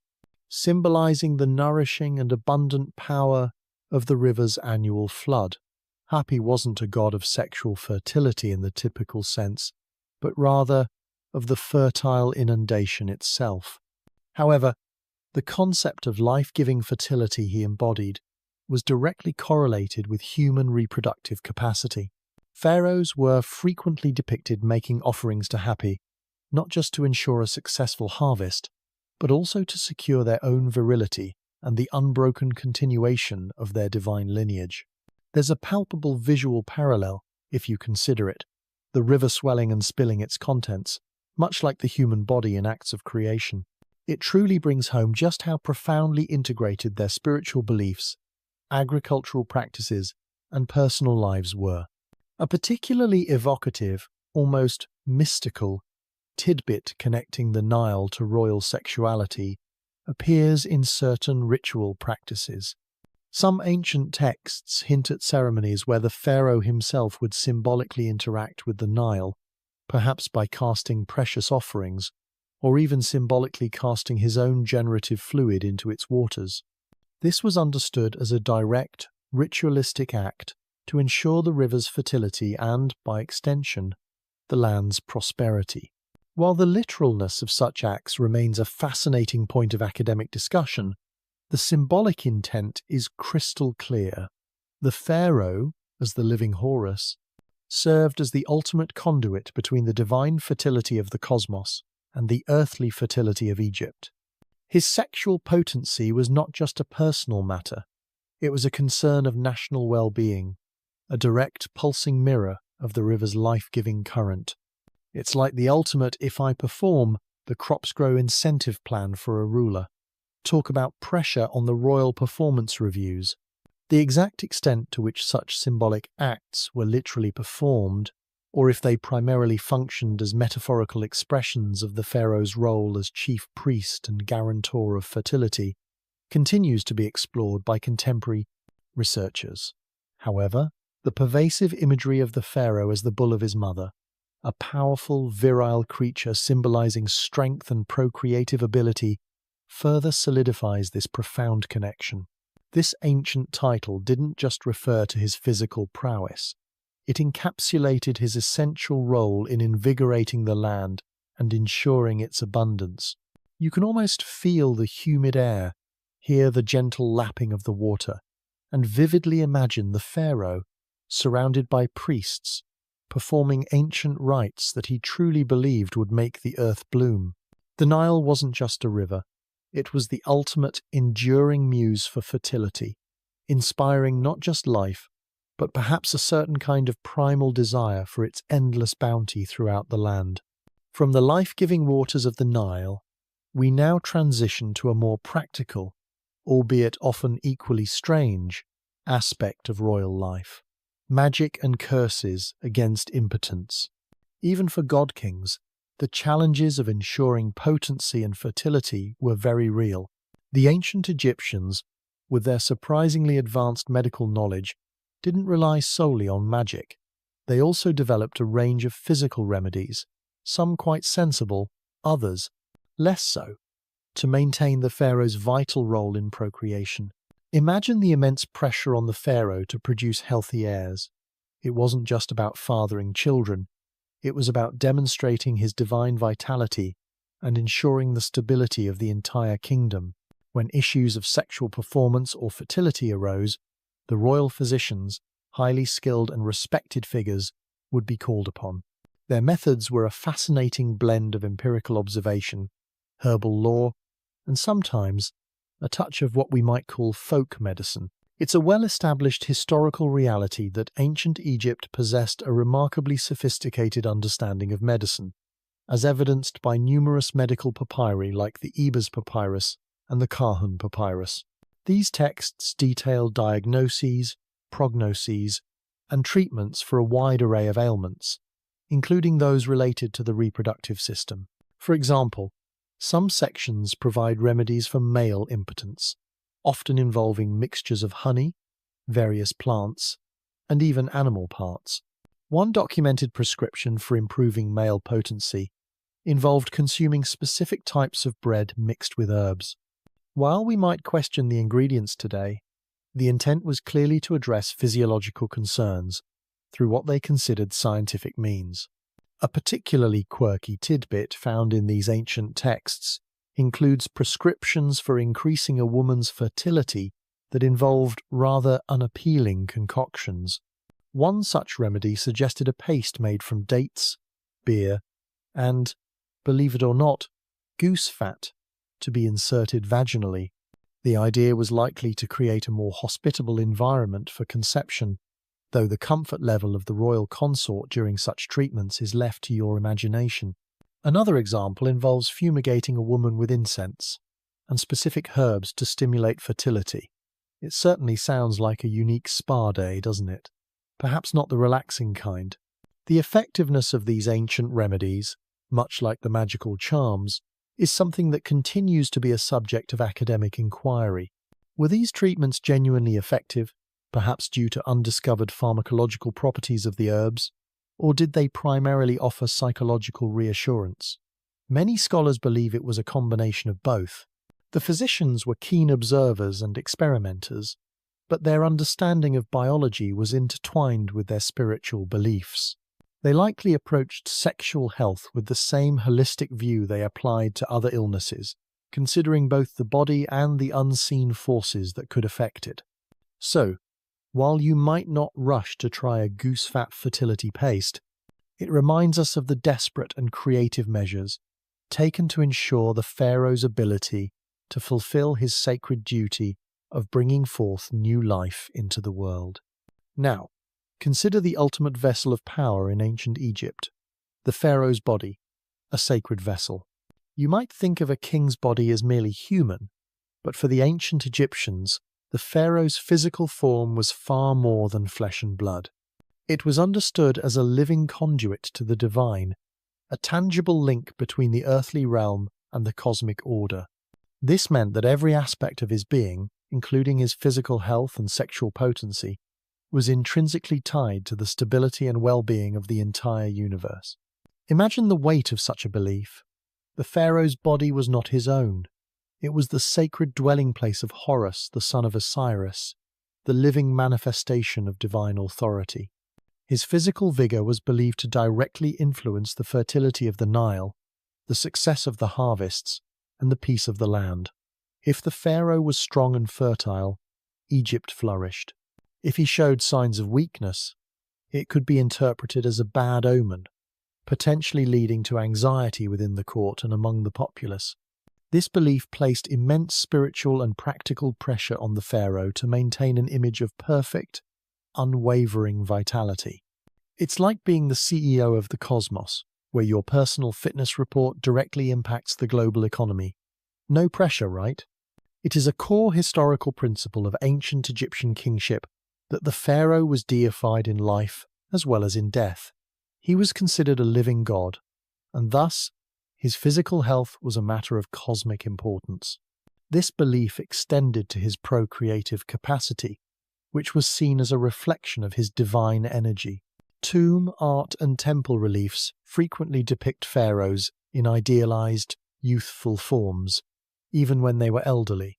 symbolizing the nourishing and abundant power of the river's annual flood. Hapi wasn't a god of sexual fertility in the typical sense, but rather of the fertile inundation itself. However, the concept of life-giving fertility he embodied was directly correlated with human reproductive capacity. Pharaohs were frequently depicted making offerings to Hapi, not just to ensure a successful harvest, but also to secure their own virility and the unbroken continuation of their divine lineage. There's a palpable visual parallel, if you consider it, the river swelling and spilling its contents, much like the human body in acts of creation. It truly brings home just how profoundly integrated their spiritual beliefs, agricultural practices, and personal lives were. A particularly evocative, almost mystical, tidbit connecting the Nile to royal sexuality appears in certain ritual practices. Some ancient texts hint at ceremonies where the pharaoh himself would symbolically interact with the Nile, perhaps by casting precious offerings, or even symbolically casting his own generative fluid into its waters. This was understood as a direct, ritualistic act to ensure the river's fertility and, by extension, the land's prosperity. While the literalness of such acts remains a fascinating point of academic discussion, the symbolic intent is crystal clear. The pharaoh, as the living Horus, served as the ultimate conduit between the divine fertility of the cosmos and the earthly fertility of Egypt. His sexual potency was not just a personal matter, it was a concern of national well-being, a direct pulsing mirror of the river's life-giving current. It's like the ultimate "if I perform, the crops grow" incentive plan for a ruler. Talk about pressure on the royal performance reviews. The exact extent to which such symbolic acts were literally performed, or if they primarily functioned as metaphorical expressions of the pharaoh's role as chief priest and guarantor of fertility, continues to be explored by contemporary researchers. However, the pervasive imagery of the pharaoh as the bull of his mother, a powerful, virile creature symbolizing strength and procreative ability, further solidifies this profound connection. This ancient title didn't just refer to his physical prowess. It encapsulated his essential role in invigorating the land and ensuring its abundance. You can almost feel the humid air, hear the gentle lapping of the water, and vividly imagine the pharaoh, surrounded by priests, performing ancient rites that he truly believed would make the earth bloom. The Nile wasn't just a river. It was the ultimate, enduring muse for fertility, inspiring not just life, but perhaps a certain kind of primal desire for its endless bounty throughout the land. From the life-giving waters of the Nile, we now transition to a more practical, albeit often equally strange, aspect of royal life: magic and curses against impotence. Even for god-kings, the challenges of ensuring potency and fertility were very real. The ancient Egyptians, with their surprisingly advanced medical knowledge, didn't rely solely on magic. They also developed a range of physical remedies, some quite sensible, others less so, to maintain the pharaoh's vital role in procreation. Imagine the immense pressure on the pharaoh to produce healthy heirs. It wasn't just about fathering children, it was about demonstrating his divine vitality and ensuring the stability of the entire kingdom. When issues of sexual performance or fertility arose, the royal physicians, highly skilled and respected figures, would be called upon. Their methods were a fascinating blend of empirical observation, herbal lore, and sometimes a touch of what we might call folk medicine. It's a well-established historical reality that ancient Egypt possessed a remarkably sophisticated understanding of medicine, as evidenced by numerous medical papyri like the Ebers papyrus and the Kahun papyrus. These texts detail diagnoses, prognoses, and treatments for a wide array of ailments, including those related to the reproductive system. For example, some sections provide remedies for male impotence, often involving mixtures of honey, various plants, and even animal parts. One documented prescription for improving male potency involved consuming specific types of bread mixed with herbs. While we might question the ingredients today, the intent was clearly to address physiological concerns through what they considered scientific means. A particularly quirky tidbit found in these ancient texts includes prescriptions for increasing a woman's fertility that involved rather unappealing concoctions. One such remedy suggested a paste made from dates, beer, and, believe it or not, goose fat to be inserted vaginally. The idea was likely to create a more hospitable environment for conception, though the comfort level of the royal consort during such treatments is left to your imagination. Another example involves fumigating a woman with incense and specific herbs to stimulate fertility. It certainly sounds like a unique spa day, doesn't it? Perhaps not the relaxing kind. The effectiveness of these ancient remedies, much like the magical charms, is something that continues to be a subject of academic inquiry. Were these treatments genuinely effective, perhaps due to undiscovered pharmacological properties of the herbs, or did they primarily offer psychological reassurance? Many scholars believe it was a combination of both. The physicians were keen observers and experimenters, but their understanding of biology was intertwined with their spiritual beliefs. They likely approached sexual health with the same holistic view they applied to other illnesses, considering both the body and the unseen forces that could affect it. So, while you might not rush to try a goose fat fertility paste, it reminds us of the desperate and creative measures taken to ensure the pharaoh's ability to fulfill his sacred duty of bringing forth new life into the world. Now, consider the ultimate vessel of power in ancient Egypt, the pharaoh's body, a sacred vessel. You might think of a king's body as merely human, but for the ancient Egyptians, the pharaoh's physical form was far more than flesh and blood. It was understood as a living conduit to the divine, a tangible link between the earthly realm and the cosmic order. This meant that every aspect of his being, including his physical health and sexual potency, was intrinsically tied to the stability and well-being of the entire universe. Imagine the weight of such a belief. The pharaoh's body was not his own. It was the sacred dwelling place of Horus, the son of Osiris, the living manifestation of divine authority. His physical vigor was believed to directly influence the fertility of the Nile, the success of the harvests, and the peace of the land. If the pharaoh was strong and fertile, Egypt flourished. If he showed signs of weakness, it could be interpreted as a bad omen, potentially leading to anxiety within the court and among the populace. This belief placed immense spiritual and practical pressure on the pharaoh to maintain an image of perfect, unwavering vitality. It's like being the CEO of the cosmos, where your personal fitness report directly impacts the global economy. No pressure, right? It is a core historical principle of ancient Egyptian kingship that the pharaoh was deified in life as well as in death. He was considered a living god, and thus his physical health was a matter of cosmic importance. This belief extended to his procreative capacity, which was seen as a reflection of his divine energy. Tomb art and temple reliefs frequently depict pharaohs in idealized, youthful forms, even when they were elderly,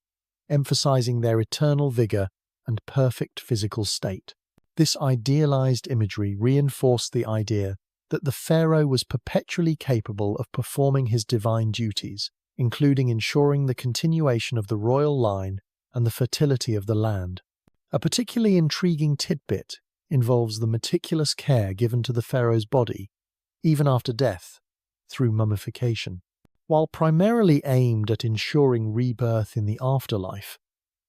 emphasizing their eternal vigor and perfect physical state. This idealized imagery reinforced the idea that the pharaoh was perpetually capable of performing his divine duties, including ensuring the continuation of the royal line and the fertility of the land. A particularly intriguing tidbit involves the meticulous care given to the pharaoh's body, even after death, through mummification. While primarily aimed at ensuring rebirth in the afterlife,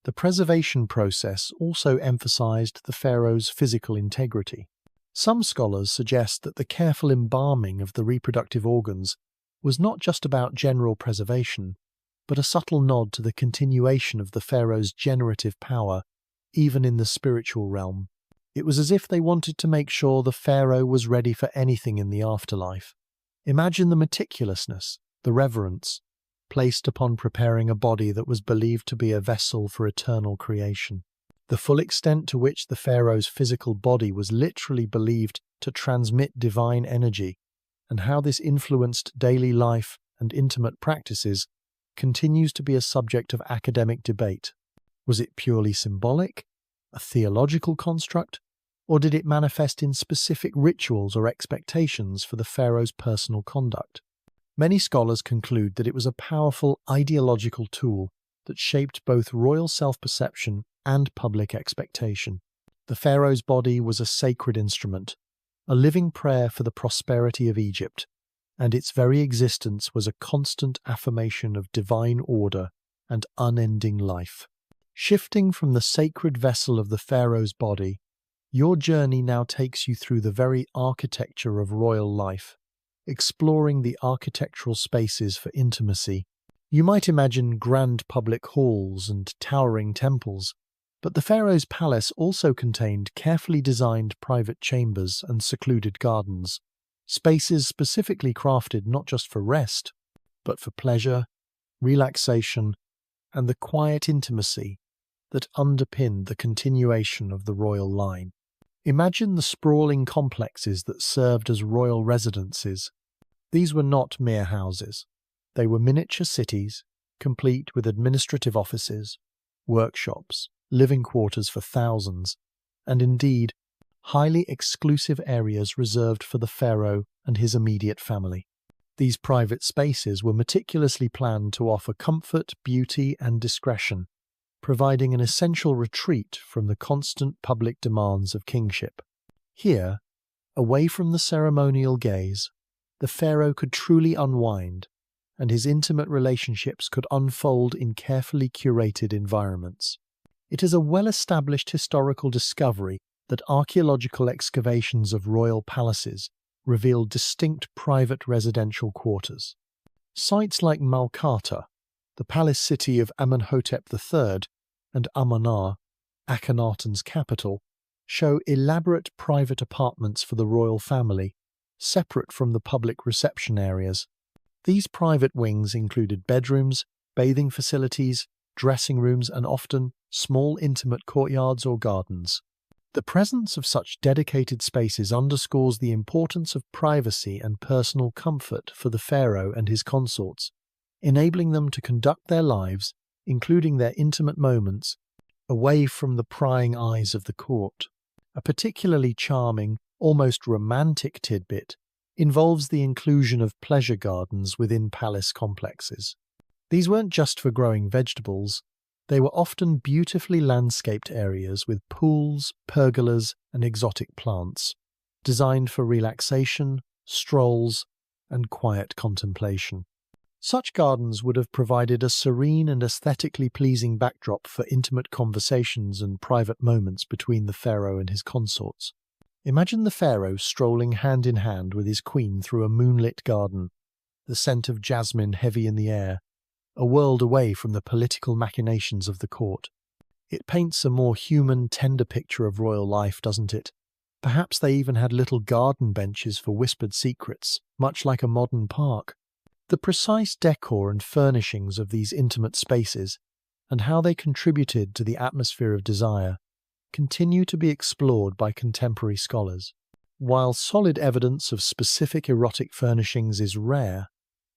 the preservation process also emphasized the pharaoh's physical integrity. Some scholars suggest that the careful embalming of the reproductive organs was not just about general preservation, but a subtle nod to the continuation of the pharaoh's generative power, even in the spiritual realm. It was as if they wanted to make sure the pharaoh was ready for anything in the afterlife. Imagine the meticulousness, the reverence, placed upon preparing a body that was believed to be a vessel for eternal creation. The full extent to which the pharaoh's physical body was literally believed to transmit divine energy, and how this influenced daily life and intimate practices, continues to be a subject of academic debate. Was it purely symbolic, a theological construct, or did it manifest in specific rituals or expectations for the pharaoh's personal conduct? Many scholars conclude that it was a powerful ideological tool that shaped both royal self-perception and public expectation. The pharaoh's body was a sacred instrument, a living prayer for the prosperity of Egypt, and its very existence was a constant affirmation of divine order and unending life. Shifting from the sacred vessel of the pharaoh's body, your journey now takes you through the very architecture of royal life, exploring the architectural spaces for intimacy. You might imagine grand public halls and towering temples, but the pharaoh's palace also contained carefully designed private chambers and secluded gardens, spaces specifically crafted not just for rest, but for pleasure, relaxation, and the quiet intimacy that underpinned the continuation of the royal line. Imagine the sprawling complexes that served as royal residences. These were not mere houses. They were miniature cities, complete with administrative offices, workshops, living quarters for thousands, and indeed, highly exclusive areas reserved for the pharaoh and his immediate family. These private spaces were meticulously planned to offer comfort, beauty, and discretion, providing an essential retreat from the constant public demands of kingship. Here, away from the ceremonial gaze, the pharaoh could truly unwind, and his intimate relationships could unfold in carefully curated environments. It is a well-established historical discovery that archaeological excavations of royal palaces reveal distinct private residential quarters. Sites like Malkata, the palace city of Amenhotep III, and Amarna, Akhenaten's capital, show elaborate private apartments for the royal family, separate from the public reception areas. These private wings included bedrooms, bathing facilities, dressing rooms, and often small intimate courtyards or gardens. The presence of such dedicated spaces underscores the importance of privacy and personal comfort for the pharaoh and his consorts, enabling them to conduct their lives, including their intimate moments, away from the prying eyes of the court. A particularly charming, almost romantic tidbit involves the inclusion of pleasure gardens within palace complexes. These weren't just for growing vegetables. They were often beautifully landscaped areas with pools, pergolas, and exotic plants, designed for relaxation, strolls, and quiet contemplation. Such gardens would have provided a serene and aesthetically pleasing backdrop for intimate conversations and private moments between the pharaoh and his consorts. Imagine the pharaoh strolling hand in hand with his queen through a moonlit garden, the scent of jasmine heavy in the air, a world away from the political machinations of the court. It paints a more human, tender picture of royal life, doesn't it? Perhaps they even had little garden benches for whispered secrets, much like a modern park. The precise decor and furnishings of these intimate spaces, and how they contributed to the atmosphere of desire, continue to be explored by contemporary scholars. While solid evidence of specific erotic furnishings is rare,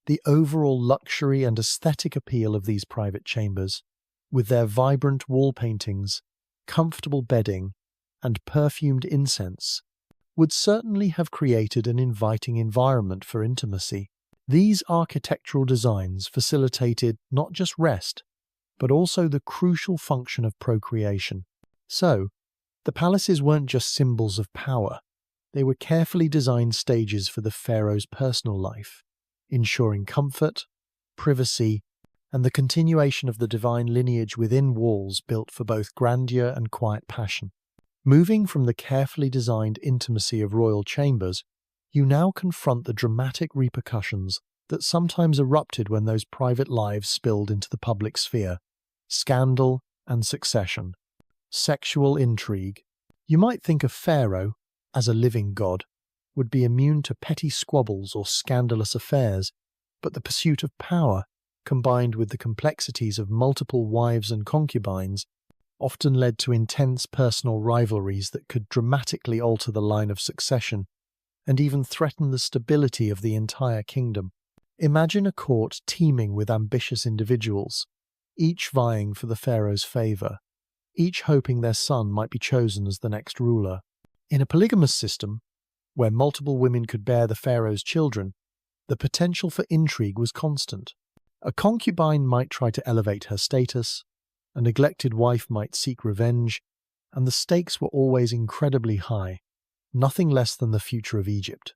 the overall luxury and aesthetic appeal of these private chambers, with their vibrant wall paintings, comfortable bedding, and perfumed incense, would certainly have created an inviting environment for intimacy. These architectural designs facilitated not just rest, but also the crucial function of procreation. So, the palaces weren't just symbols of power, they were carefully designed stages for the pharaoh's personal life, ensuring comfort, privacy, and the continuation of the divine lineage within walls built for both grandeur and quiet passion. Moving from the carefully designed intimacy of royal chambers, you now confront the dramatic repercussions that sometimes erupted when those private lives spilled into the public sphere: scandal and succession, sexual intrigue. You might think a pharaoh, as a living god, would be immune to petty squabbles or scandalous affairs, but the pursuit of power, combined with the complexities of multiple wives and concubines, often led to intense personal rivalries that could dramatically alter the line of succession and even threaten the stability of the entire kingdom. Imagine a court teeming with ambitious individuals, each vying for the pharaoh's favor, each hoping their son might be chosen as the next ruler. In a polygamous system, where multiple women could bear the pharaoh's children, the potential for intrigue was constant. A concubine might try to elevate her status, a neglected wife might seek revenge, and the stakes were always incredibly high, nothing less than the future of Egypt.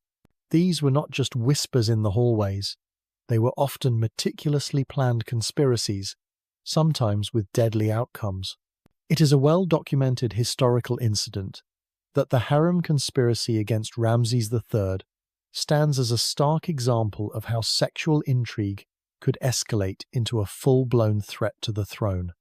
These were not just whispers in the hallways, they were often meticulously planned conspiracies, sometimes with deadly outcomes. It is a well-documented historical incident that the harem conspiracy against Ramses III stands as a stark example of how sexual intrigue could escalate into a full-blown threat to the throne.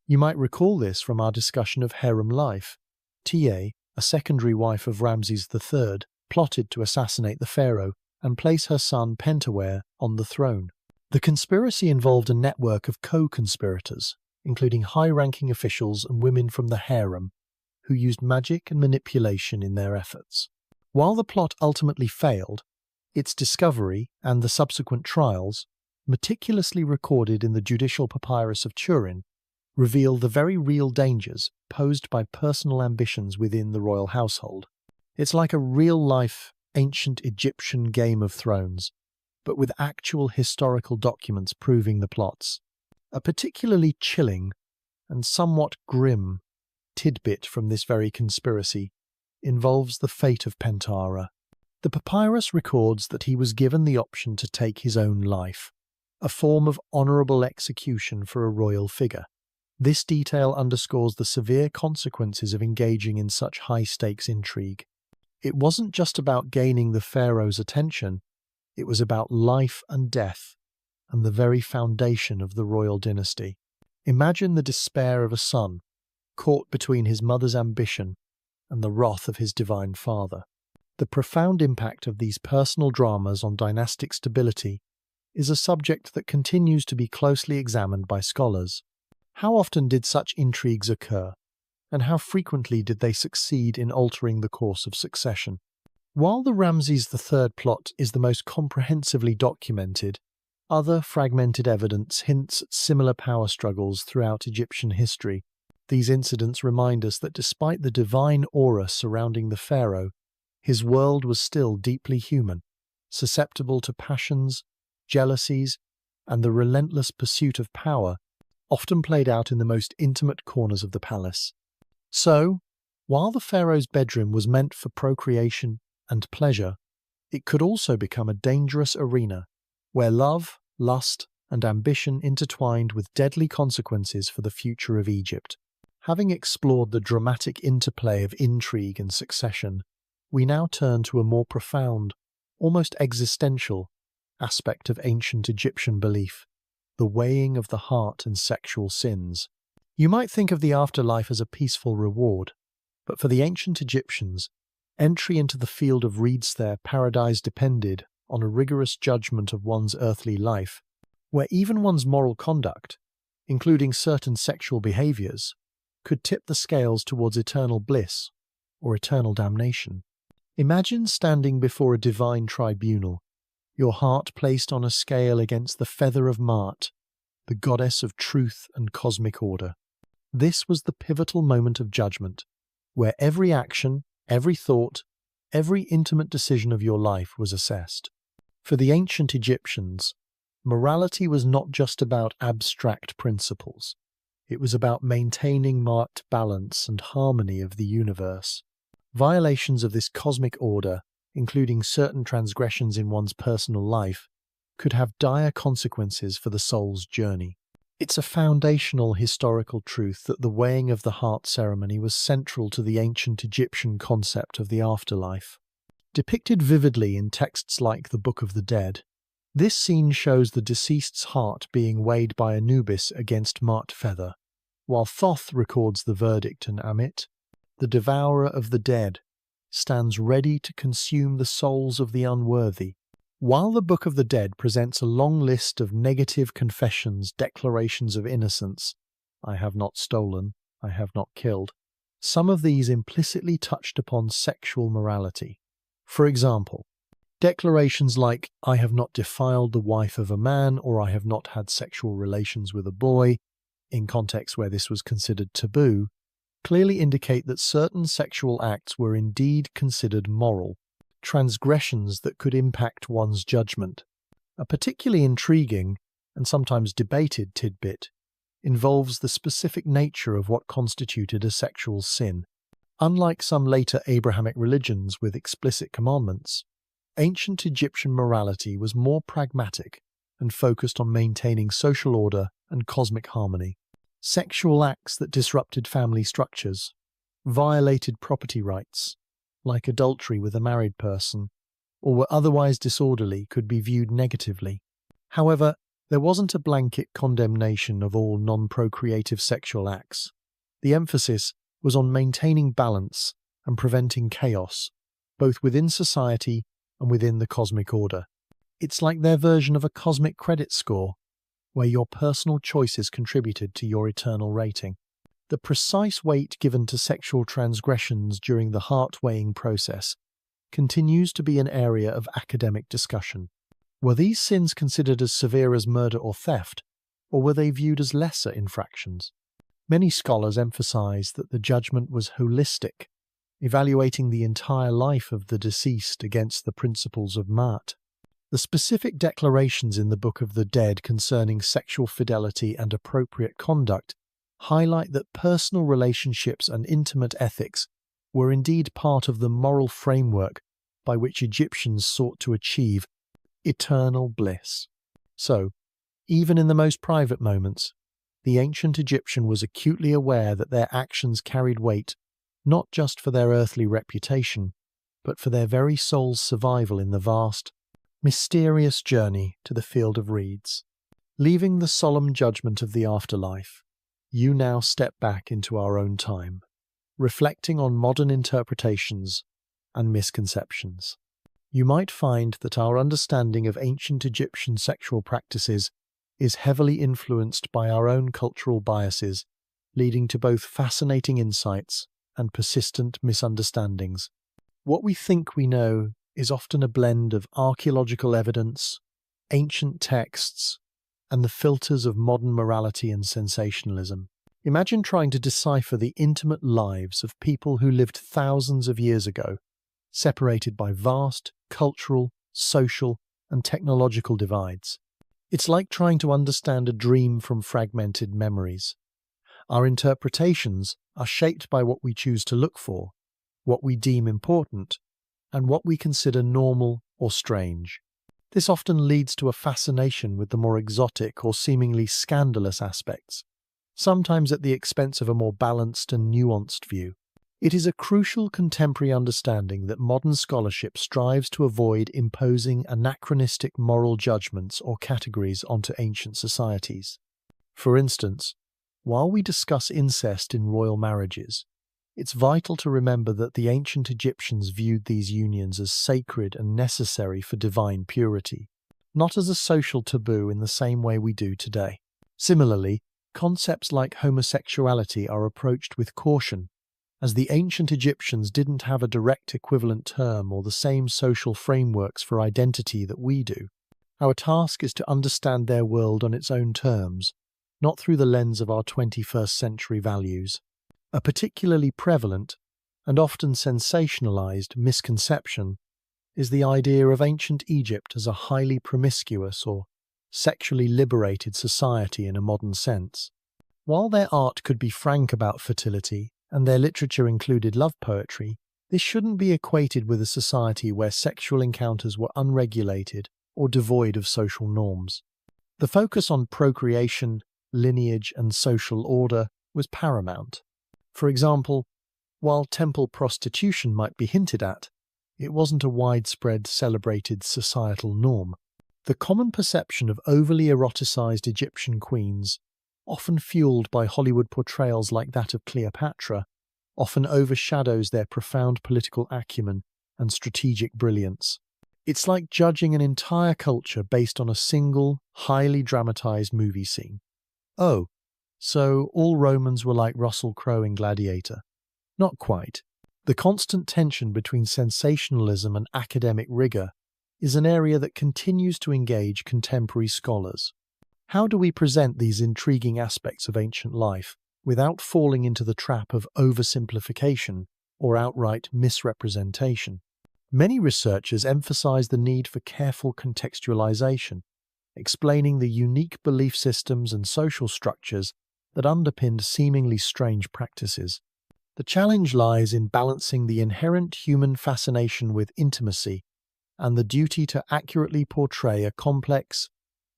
You might recall this from our discussion of harem life. Ta, a secondary wife of Ramses III, plotted to assassinate the pharaoh and place her son Pentawere on the throne. The conspiracy involved a network of co-conspirators, including high-ranking officials and women from the harem, who used magic and manipulation in their efforts. While the plot ultimately failed, its discovery and the subsequent trials, meticulously recorded in the judicial papyrus of Turin, reveal the very real dangers posed by personal ambitions within the royal household. It's like a real-life, ancient Egyptian Game of Thrones, but with actual historical documents proving the plots. A particularly chilling and somewhat grim tidbit from this very conspiracy involves the fate of Pentara. The papyrus records that he was given the option to take his own life, a form of honourable execution for a royal figure. This detail underscores the severe consequences of engaging in such high-stakes intrigue. It wasn't just about gaining the pharaoh's attention, it was about life and death, and the very foundation of the royal dynasty. Imagine the despair of a son, caught between his mother's ambition and the wrath of his divine father. The profound impact of these personal dramas on dynastic stability is a subject that continues to be closely examined by scholars. How often did such intrigues occur, and how frequently did they succeed in altering the course of succession? While the Ramses III plot is the most comprehensively documented, other fragmented evidence hints at similar power struggles throughout Egyptian history. These incidents remind us that despite the divine aura surrounding the pharaoh, his world was still deeply human, susceptible to passions, jealousies, and the relentless pursuit of power, often played out in the most intimate corners of the palace. So, while the pharaoh's bedroom was meant for procreation and pleasure, it could also become a dangerous arena where love, lust, and ambition intertwined with deadly consequences for the future of Egypt. Having explored the dramatic interplay of intrigue and succession, we now turn to a more profound, almost existential, aspect of ancient Egyptian belief: the weighing of the heart and sexual sins. You might think of the afterlife as a peaceful reward, but for the ancient Egyptians, entry into the field of reeds, their paradise depended on a rigorous judgment of one's earthly life, where even one's moral conduct, including certain sexual behaviors, could tip the scales towards eternal bliss or eternal damnation. Imagine standing before a divine tribunal, your heart placed on a scale against the feather of Maat, the goddess of truth and cosmic order. This was the pivotal moment of judgment, where every action, every thought, every intimate decision of your life was assessed. For the ancient Egyptians, morality was not just about abstract principles. It was about maintaining marked balance and harmony of the universe. Violations of this cosmic order, including certain transgressions in one's personal life, could have dire consequences for the soul's journey. It's a foundational historical truth that the weighing of the heart ceremony was central to the ancient Egyptian concept of the afterlife. Depicted vividly in texts like the Book of the Dead, this scene shows the deceased's heart being weighed by Anubis against Maat feather, while Thoth records the verdict in Amit, the devourer of the dead, stands ready to consume the souls of the unworthy. While the Book of the Dead presents a long list of negative confessions, declarations of innocence, I have not stolen, I have not killed, some of these implicitly touched upon sexual morality. For example, declarations like, I have not defiled the wife of a man, or I have not had sexual relations with a boy, in contexts where this was considered taboo, clearly indicate that certain sexual acts were indeed considered moral, transgressions that could impact one's judgment. A particularly intriguing and sometimes debated tidbit involves the specific nature of what constituted a sexual sin. Unlike some later Abrahamic religions with explicit commandments, ancient Egyptian morality was more pragmatic and focused on maintaining social order and cosmic harmony. Sexual acts that disrupted family structures, violated property rights, like adultery with a married person, or were otherwise disorderly could be viewed negatively. However, there wasn't a blanket condemnation of all non-procreative sexual acts. The emphasis was on maintaining balance and preventing chaos, both within society and within the cosmic order. It's like their version of a cosmic credit score, where your personal choices contributed to your eternal rating. The precise weight given to sexual transgressions during the heart-weighing process continues to be an area of academic discussion. Were these sins considered as severe as murder or theft, or were they viewed as lesser infractions? Many scholars emphasize that the judgment was holistic, evaluating the entire life of the deceased against the principles of Maat. The specific declarations in the Book of the Dead concerning sexual fidelity and appropriate conduct highlight that personal relationships and intimate ethics were indeed part of the moral framework by which Egyptians sought to achieve eternal bliss. So, even in the most private moments, the ancient Egyptian was acutely aware that their actions carried weight not just for their earthly reputation, but for their very soul's survival in the vast, mysterious journey to the field of reeds. Leaving the solemn judgment of the afterlife, you now step back into our own time, reflecting on modern interpretations and misconceptions. You might find that our understanding of ancient Egyptian sexual practices is heavily influenced by our own cultural biases, leading to both fascinating insights and persistent misunderstandings. What we think we know is often a blend of archaeological evidence, ancient texts, and the filters of modern morality and sensationalism. Imagine trying to decipher the intimate lives of people who lived thousands of years ago, separated by vast cultural, social, and technological divides. It's like trying to understand a dream from fragmented memories. Our interpretations are shaped by what we choose to look for, what we deem important, and what we consider normal or strange. This often leads to a fascination with the more exotic or seemingly scandalous aspects, sometimes at the expense of a more balanced and nuanced view. It is a crucial contemporary understanding that modern scholarship strives to avoid imposing anachronistic moral judgments or categories onto ancient societies. For instance, while we discuss incest in royal marriages, it's vital to remember that the ancient Egyptians viewed these unions as sacred and necessary for divine purity, not as a social taboo in the same way we do today. Similarly, concepts like homosexuality are approached with caution, as the ancient Egyptians didn't have a direct equivalent term or the same social frameworks for identity that we do. Our task is to understand their world on its own terms, not through the lens of our 21st century values. A particularly prevalent and often sensationalized misconception is the idea of ancient Egypt as a highly promiscuous or sexually liberated society in a modern sense. While their art could be frank about fertility and their literature included love poetry, this shouldn't be equated with a society where sexual encounters were unregulated or devoid of social norms. The focus on procreation, lineage, and social order was paramount. For example, while temple prostitution might be hinted at, it wasn't a widespread celebrated societal norm. The common perception of overly eroticized Egyptian queens, often fueled by Hollywood portrayals like that of Cleopatra, often overshadows their profound political acumen and strategic brilliance. It's like judging an entire culture based on a single, highly dramatized movie scene. Oh, so all Romans were like Russell Crowe in Gladiator? Not quite. The constant tension between sensationalism and academic rigor is an area that continues to engage contemporary scholars. How do we present these intriguing aspects of ancient life without falling into the trap of oversimplification or outright misrepresentation? Many researchers emphasize the need for careful contextualization, explaining the unique belief systems and social structures that underpinned seemingly strange practices. The challenge lies in balancing the inherent human fascination with intimacy and the duty to accurately portray a complex,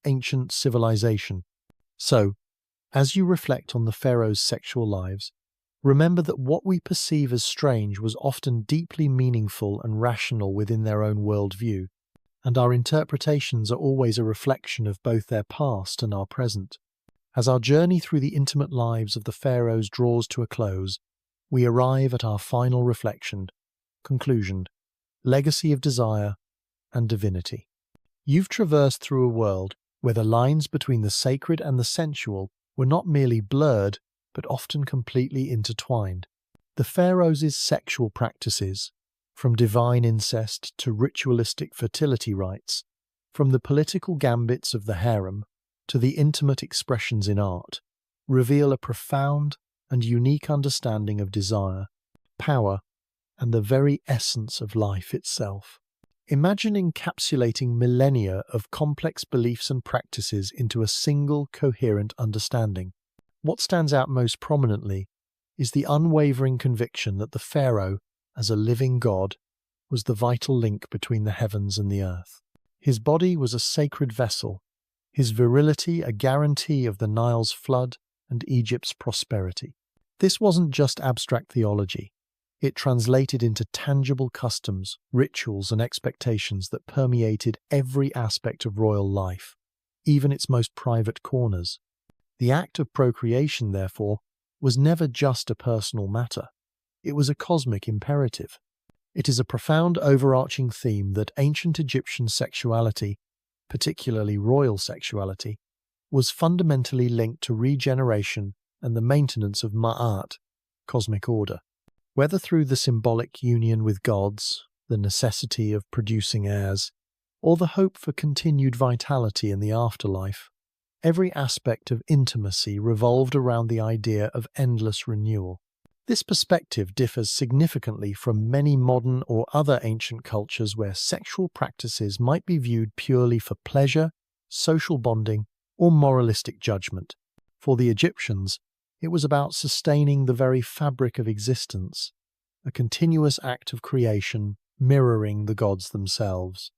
ancient civilization. So, as you reflect on the pharaohs' sexual lives, remember that what we perceive as strange was often deeply meaningful and rational within their own worldview, and our interpretations are always a reflection of both their past and our present. As our journey through the intimate lives of the pharaohs draws to a close, we arrive at our final reflection, conclusion, legacy of desire and divinity. You've traversed through a world where the lines between the sacred and the sensual were not merely blurred, but often completely intertwined. The pharaohs' sexual practices, from divine incest to ritualistic fertility rites, from the political gambits of the harem to the intimate expressions in art, reveal a profound and unique understanding of desire, power, and the very essence of life itself. Imagine encapsulating millennia of complex beliefs and practices into a single, coherent understanding. What stands out most prominently is the unwavering conviction that the pharaoh, as a living god, was the vital link between the heavens and the earth. His body was a sacred vessel, his virility a guarantee of the Nile's flood and Egypt's prosperity. This wasn't just abstract theology. It translated into tangible customs, rituals, and expectations that permeated every aspect of royal life, even its most private corners. The act of procreation, therefore, was never just a personal matter. It was a cosmic imperative. It is a profound overarching theme that ancient Egyptian sexuality, particularly royal sexuality, was fundamentally linked to regeneration and the maintenance of ma'at, cosmic order. Whether through the symbolic union with gods, the necessity of producing heirs, or the hope for continued vitality in the afterlife, every aspect of intimacy revolved around the idea of endless renewal. This perspective differs significantly from many modern or other ancient cultures where sexual practices might be viewed purely for pleasure, social bonding, or moralistic judgment. For the Egyptians, it was about sustaining the very fabric of existence, a continuous act of creation mirroring the gods themselves.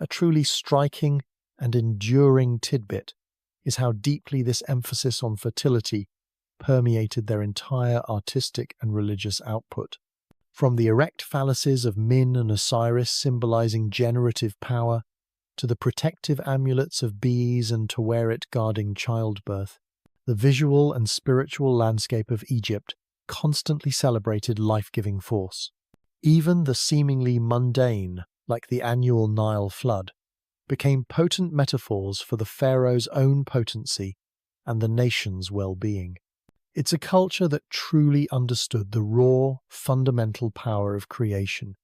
A truly striking and enduring tidbit is how deeply this emphasis on fertility permeated their entire artistic and religious output. From the erect phalluses of Min and Osiris symbolizing generative power, to the protective amulets of Bees and Taweret guarding childbirth, the visual and spiritual landscape of Egypt constantly celebrated life-giving force. Even the seemingly mundane, like the annual Nile flood, became potent metaphors for the pharaoh's own potency and the nation's well-being. It's a culture that truly understood the raw, fundamental power of creation,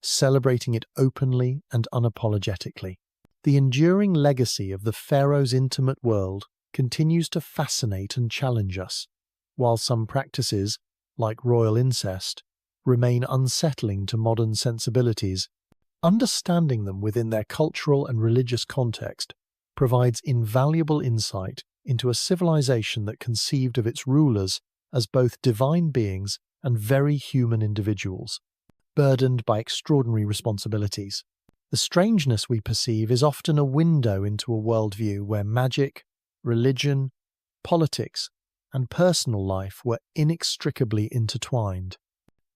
celebrating it openly and unapologetically. The enduring legacy of the pharaoh's intimate world continues to fascinate and challenge us, while some practices, like royal incest, remain unsettling to modern sensibilities. Understanding them within their cultural and religious context provides invaluable insight into a civilization that conceived of its rulers as both divine beings and very human individuals, burdened by extraordinary responsibilities. The strangeness we perceive is often a window into a worldview where magic, religion, politics, and personal life were inextricably intertwined.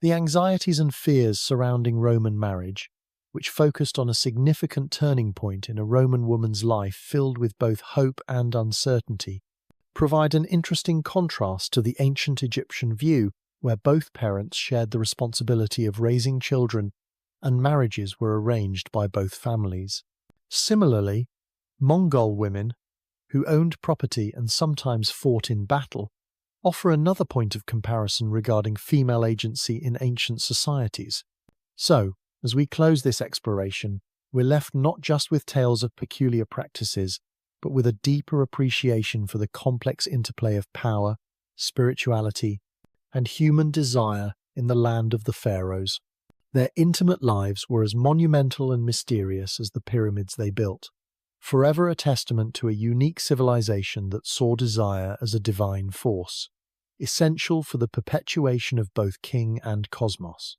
The anxieties and fears surrounding Roman marriage, which focused on a significant turning point in a Roman woman's life filled with both hope and uncertainty, provide an interesting contrast to the ancient Egyptian view where both parents shared the responsibility of raising children and marriages were arranged by both families. Similarly, Mongol women, who owned property and sometimes fought in battle, offer another point of comparison regarding female agency in ancient societies. So, as we close this exploration, we're left not just with tales of peculiar practices, but with a deeper appreciation for the complex interplay of power, spirituality, and human desire in the land of the pharaohs. Their intimate lives were as monumental and mysterious as the pyramids they built, forever a testament to a unique civilization that saw desire as a divine force, essential for the perpetuation of both king and cosmos.